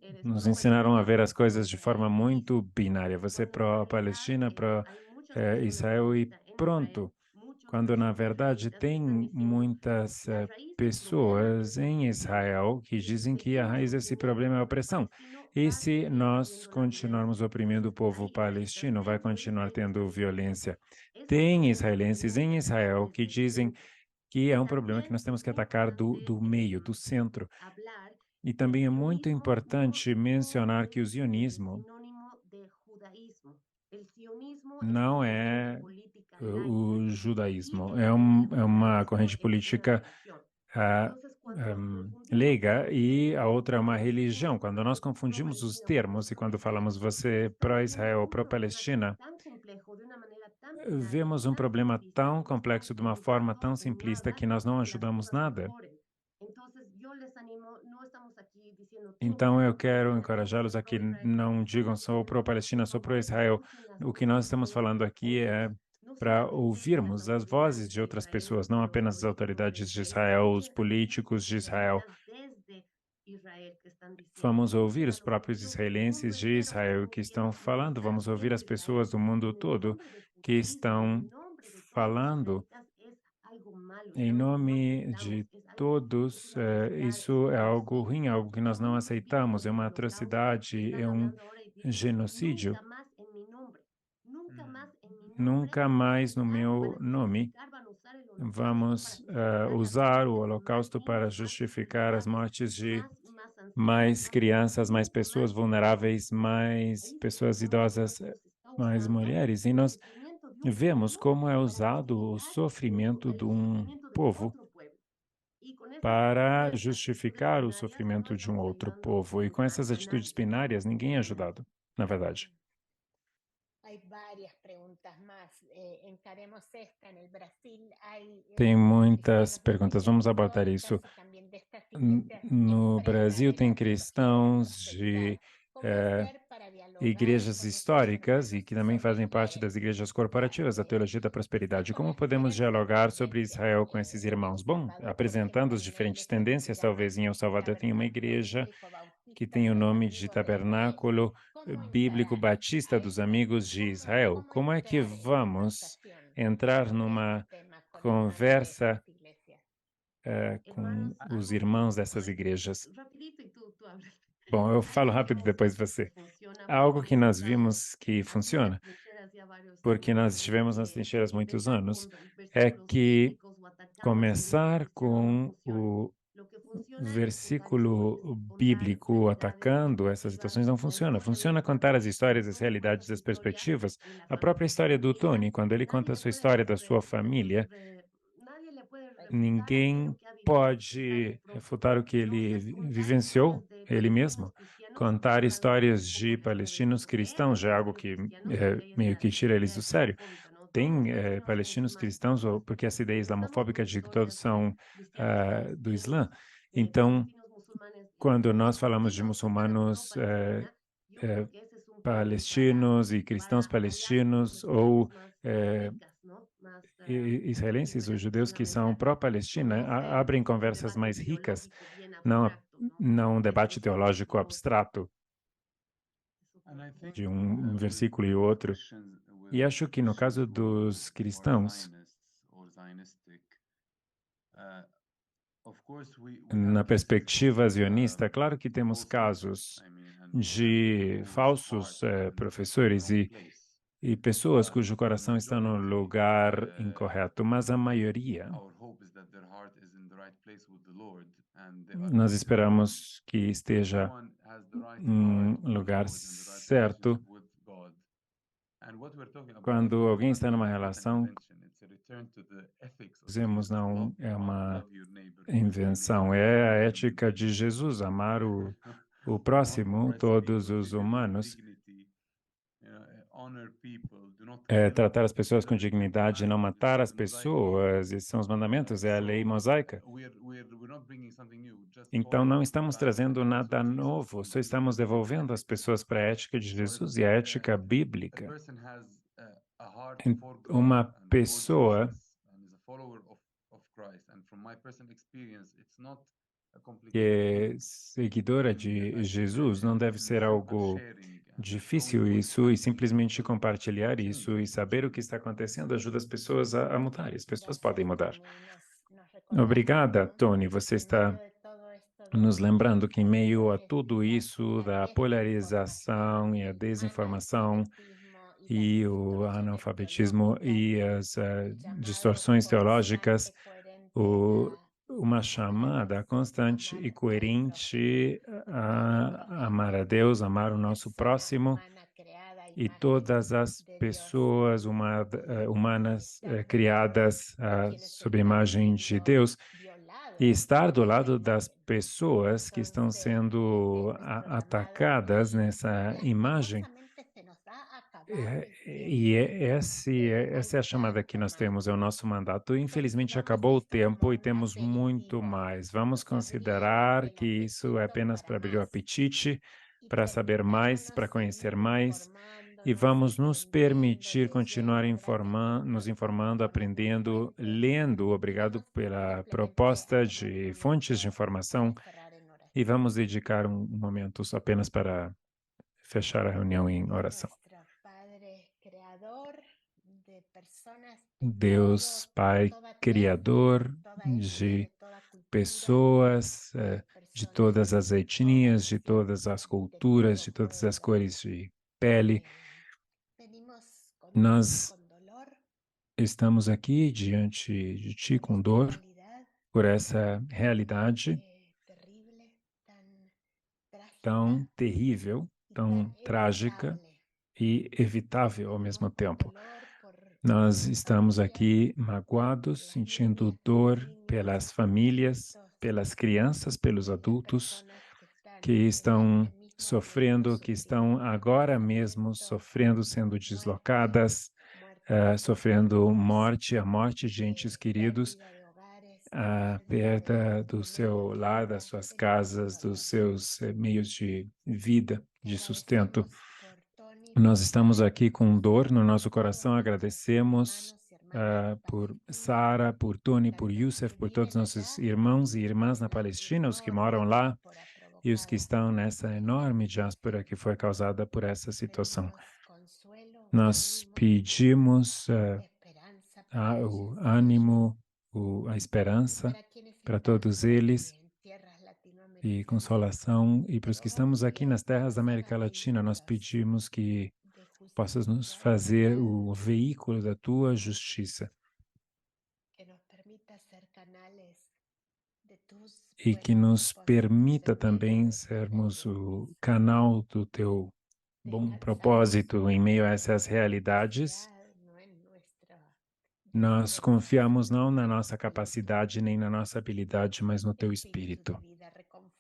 Eres nos pro ensinaram a Palestina ver o as coisas de contra forma Israel. muito binária. Você é Cuando en realidad pró-Palestina, hay muchas personas pró-Israel e ahorita en Israel, pronto. muchos Quando, na verdade, israelitas que tem están diciendo muitas la raíz del problema pessoas es la em opresión. Israel que dizem Que que a quien raiz desse discrimine problema é a al pueblo opressão. palestino E va a se seguir nós teniendo la violencia. continuarmos oprimindo o Entonces, povo hay israelitas palestino, vai dentro de continuar Israel que están tendo diciendo, violência. ese Tem problema israelenses em nunca se Israel va que desde el dizem centro. que Y é um problema que también nós temos que es muy atacar importante do meio, do centro. hablar E que el também é muito sionismo importante mencionar que o es sionismo sinónimo de judaísmo. El sionismo es não una corriente é política laica o que judaísmo, vive en el é uma corrente judaísmo es una política religión. Entonces, cuando confundimos leiga e a outra é uma religião. sionismo Quando nós como confundimos os pro-palestino, como termos e quando pro-Israel, falamos você é estamos viendo pró-Israel ou un problema que es pró-Palestina, tan complejo, de una manera tan binaria, vemos um tan problema simplista, tão que no está complexo de uma forma ayudando tão en simplista nada que nós não a que las ajudamos cosas nada. mejoren. Entonces, yo les animo, no estamos aquí diciendo tú Então, eu quero pro-Palestina, tú encorajá-los a que pro-Israel. não digam Estamos sou diciendo pró-Palestina, sou como pró-Israel. escuchen las O que voces nós estamos de falando aqui é otros, no para solamente las ouvirmos as vozes autoridades de de outras Israel, pessoas, não los apenas as políticos de autoridades de Israel, Israel, os escuchen las políticos propias de Israel. israelitas desde Israel que están diciendo, Vamos ouvir escuchen a os los próprios judíos del mundo israelenses de entero que Israel están que diciendo estão falando, unidad vamos ouvir as entre Israel, pessoas do mundo en el todo nombre del que judaísmo, en estão el nombre de todos los falando israelitas, es algo malo, es em algo que no nome aceptamos, de es algo, es todos. una atrocidad, es Isso un é algo genocidio. ruim, algo que nós não Todos aceitamos, vimos é el uma holocausto, atrocidade, están é um hablando ahora y dicen, genocídio. nunca más en mi nombre, nunca más en mi nombre Nunca van a mais no usar, van meu a nome justificar, van a usar el holocausto para vamos justificar las usar o muertes de más Holocausto para niños, más justificar as vulnerables, mortes de más ancianos, mais más mujeres, crianças, mais nunca pessoas más en mi nombre. vulneráveis, mais Ahí se pessoas está idosas, usando, se está mais usando mulheres. E el nós sufrimiento de un vemos pueblo como é para usado o justificar sofrimento de el um sufrimiento de povo otro pueblo. Y con para estas actitudes justificar o binarias no sofrimento de um estamos outro ayudando povo. E com essas a atitudes nadie. binárias, ninguém é ajudado, na verdade. Hay varias preguntas más. Encaremos esta. En el Brasil hay Tem muitas cristianos perguntas, vamos abordar evangélicos isso. y también de estas iglesias No Brasil, tem teología de la cristãos prosperidad. de ¿Cómo hacer para dialogar igrejas con estos históricas e hermanos que também sobre fazem parte Israel? das igrejas corporativas da teologia da Quizá prosperidade. con Como las podemos diferentes dialogar sobre tendencias Israel com esses en irmãos? El Bom, Salvador, que apresentando as hay una diferentes iglesia que se tendências, llama talvez em El Salvador tem uma Tabernáculo igreja Bíblico que Bautista tem o de los nome de Amigos de Israel. Tabernáculo ¿Cómo Bíblico encarar a Batista dos esta, Amigos de Israel. cómo Como é que entrar en vamos conversación entrar sobre este numa tema con hermanos de conversa estas iglesias? com Hermanos, os algo irmãos dessas igrejas? rapidito y tú hablas. Bom, eu falo Algo que rápido hemos depois visto você. que funciona Algo porque que hemos nós estado vimos que aquí en las funciona, trincheras ya varios porque años, nós estivemos nas trincheiras muitos anos, empezar con é versículos que bíblicos o atacar la começar civilización no com funciona. o Lo que funciona es contar historias, versículo contar bíblico realidades atacando essas objetivas, situações não la funciona. historia de Funciona Abraham, contar as que histórias, as Tony cuenta realidades, su as historia perspectivas. en la A própria familia. história do Esa Tony, quando ele nadie conta a le sua puede história da sua família, nadie le puede refutar aquello ninguém que ha vivido. Es algo pode propio. refutar o que ele Entonces, contar vivenciou, historias de ele palestinos mesmo. cristianos Contar es algo que histórias un poco de les puede palestinos distraer cristãos al já é algo pensar en que cristianos, porque hay meio esta que tira eles idea do sério. islamofóbica, ¿no? Todos los Tem palestinos son palestinos cristãos, islamistas. porque essa ideia Empezamos islamofóbica con de que todos historias são de cristianos do palestinos, Islã. Então, palestinos musulmanes, quando nós falamos de palestinos para muçulmanos pro-Palestina. Yo creo que ese es un punto palestinos e cristãos para hablar con palestinos ou cuestiones más eh, ricas, ¿no? Más israelenses ou que judeus que são fundamentar. No pró-Palestina abrem ese conversas debate mais ricas, teológico bien não, abstracto, ¿no? não um Que debate funciona teológico como abstrato eso And I think de um with versículo e outro. Christians, E acho que no caso Christians dos who are cristãos, Zionists, Na perspectiva zionista, claro que temos casos de falsos professores e pessoas cujo coração está no lugar incorreto, mas a maioria, nós esperamos que esteja no lugar certo. Quando alguém está numa relação, dizemos não é uma invenção, é a ética de Jesus, amar o próximo, todos os humanos, tratar as pessoas com dignidade, não matar as pessoas, esses são os mandamentos, é a lei mosaica. Então, não estamos trazendo nada novo, só estamos devolvendo as pessoas para a ética de Jesus e a ética bíblica. Uma pessoa que é seguidora de Jesus não deve ser algo difícil isso, e simplesmente compartilhar isso e saber o que está acontecendo ajuda as pessoas a mudar, e as pessoas podem mudar. Obrigada, Tony. Você está nos lembrando que em meio a tudo isso, da polarização e a desinformação e o analfabetismo e as distorções teológicas, uma chamada constante e coerente a amar a Deus, amar o nosso próximo e todas as pessoas humanas criadas sob a imagem de Deus, e estar do lado das pessoas que estão sendo atacadas nessa imagem. Essa é a chamada que nós temos, é o nosso mandato. Infelizmente, acabou o tempo e temos muito mais. Vamos considerar que isso é apenas para abrir o apetite, para saber mais, para conhecer mais, e vamos nos permitir continuar nos informando, aprendendo, lendo. Obrigado pela proposta de fontes de informação, e vamos dedicar um momento apenas para fechar a reunião em oração. Deus Pai, Criador de pessoas, de todas as etnias, de todas as culturas, de todas as cores de pele, nós estamos aqui diante de Ti com dor por essa realidade tão terrível, tão trágica e evitável ao mesmo tempo. Nós estamos aqui magoados, sentindo dor pelas famílias, pelas crianças, pelos adultos que estão sofrendo, que estão agora mesmo sofrendo, sendo deslocadas, sofrendo a morte de entes queridos, a perda do seu lar, das suas casas, dos seus meios de vida, de sustento. Nós estamos aqui com dor no nosso coração, agradecemos por Sara, por Tony, por Youssef, por todos nossos irmãos e irmãs na Palestina, os que moram lá e os que estão nessa enorme diáspora que foi causada por essa situação. Nós pedimos o ânimo, a esperança para todos eles e consolação. E para os que estamos aqui nas terras da América Latina, nós pedimos que possas nos fazer o veículo da Tua justiça e que nos permita também sermos o canal do Teu bom propósito em meio a essas realidades. Nós confiamos não na nossa capacidade nem na nossa habilidade, mas no Teu Espírito.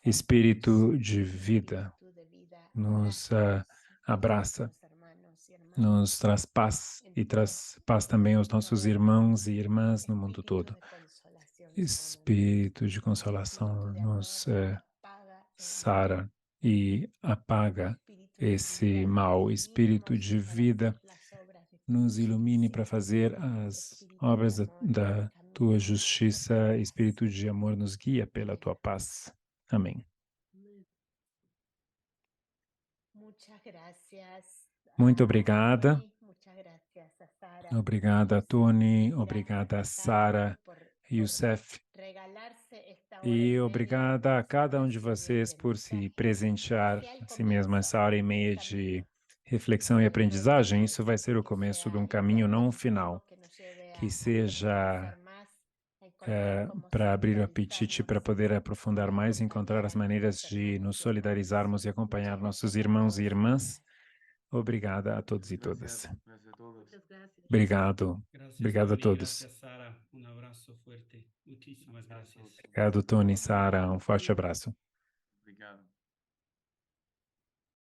Espírito de vida nos abraça, nos traz paz e traz paz também aos nossos irmãos e irmãs no mundo todo. Espírito de consolação nos sara e apaga esse mal. Espírito de vida nos ilumine para fazer as obras da Tua justiça. Espírito de amor nos guia pela Tua paz. Amém. Muito obrigada. Obrigada, Tony. Obrigada, Sara Youssef. regalarse esta hora y E media obrigada a para cada um de recibir vocês el por se mensaje. presentear Así el a si mesmo essa hora e meia comienzo de del reflexão e camino, aprendizagem. Isso vai ser o que começo de sea um caminho, não um interpretativo, final. que nos lleve Que a seja profundizar más, a encontrar cómo para abrir o apetite, para solidarizarnos poder aprofundar mais e encontrar as maneiras de nos solidarizarmos e acompanhar nossos irmãos e irmãs. Obrigada a todos e todas. Gracias a todos. Muchas gracias. Obrigado. Gracias, Obrigado a Tony. todos. Gracias, Sara. Un abrazo fuerte. Muchísimas gracias. Obrigado, Tony, Sara. Um forte abraço.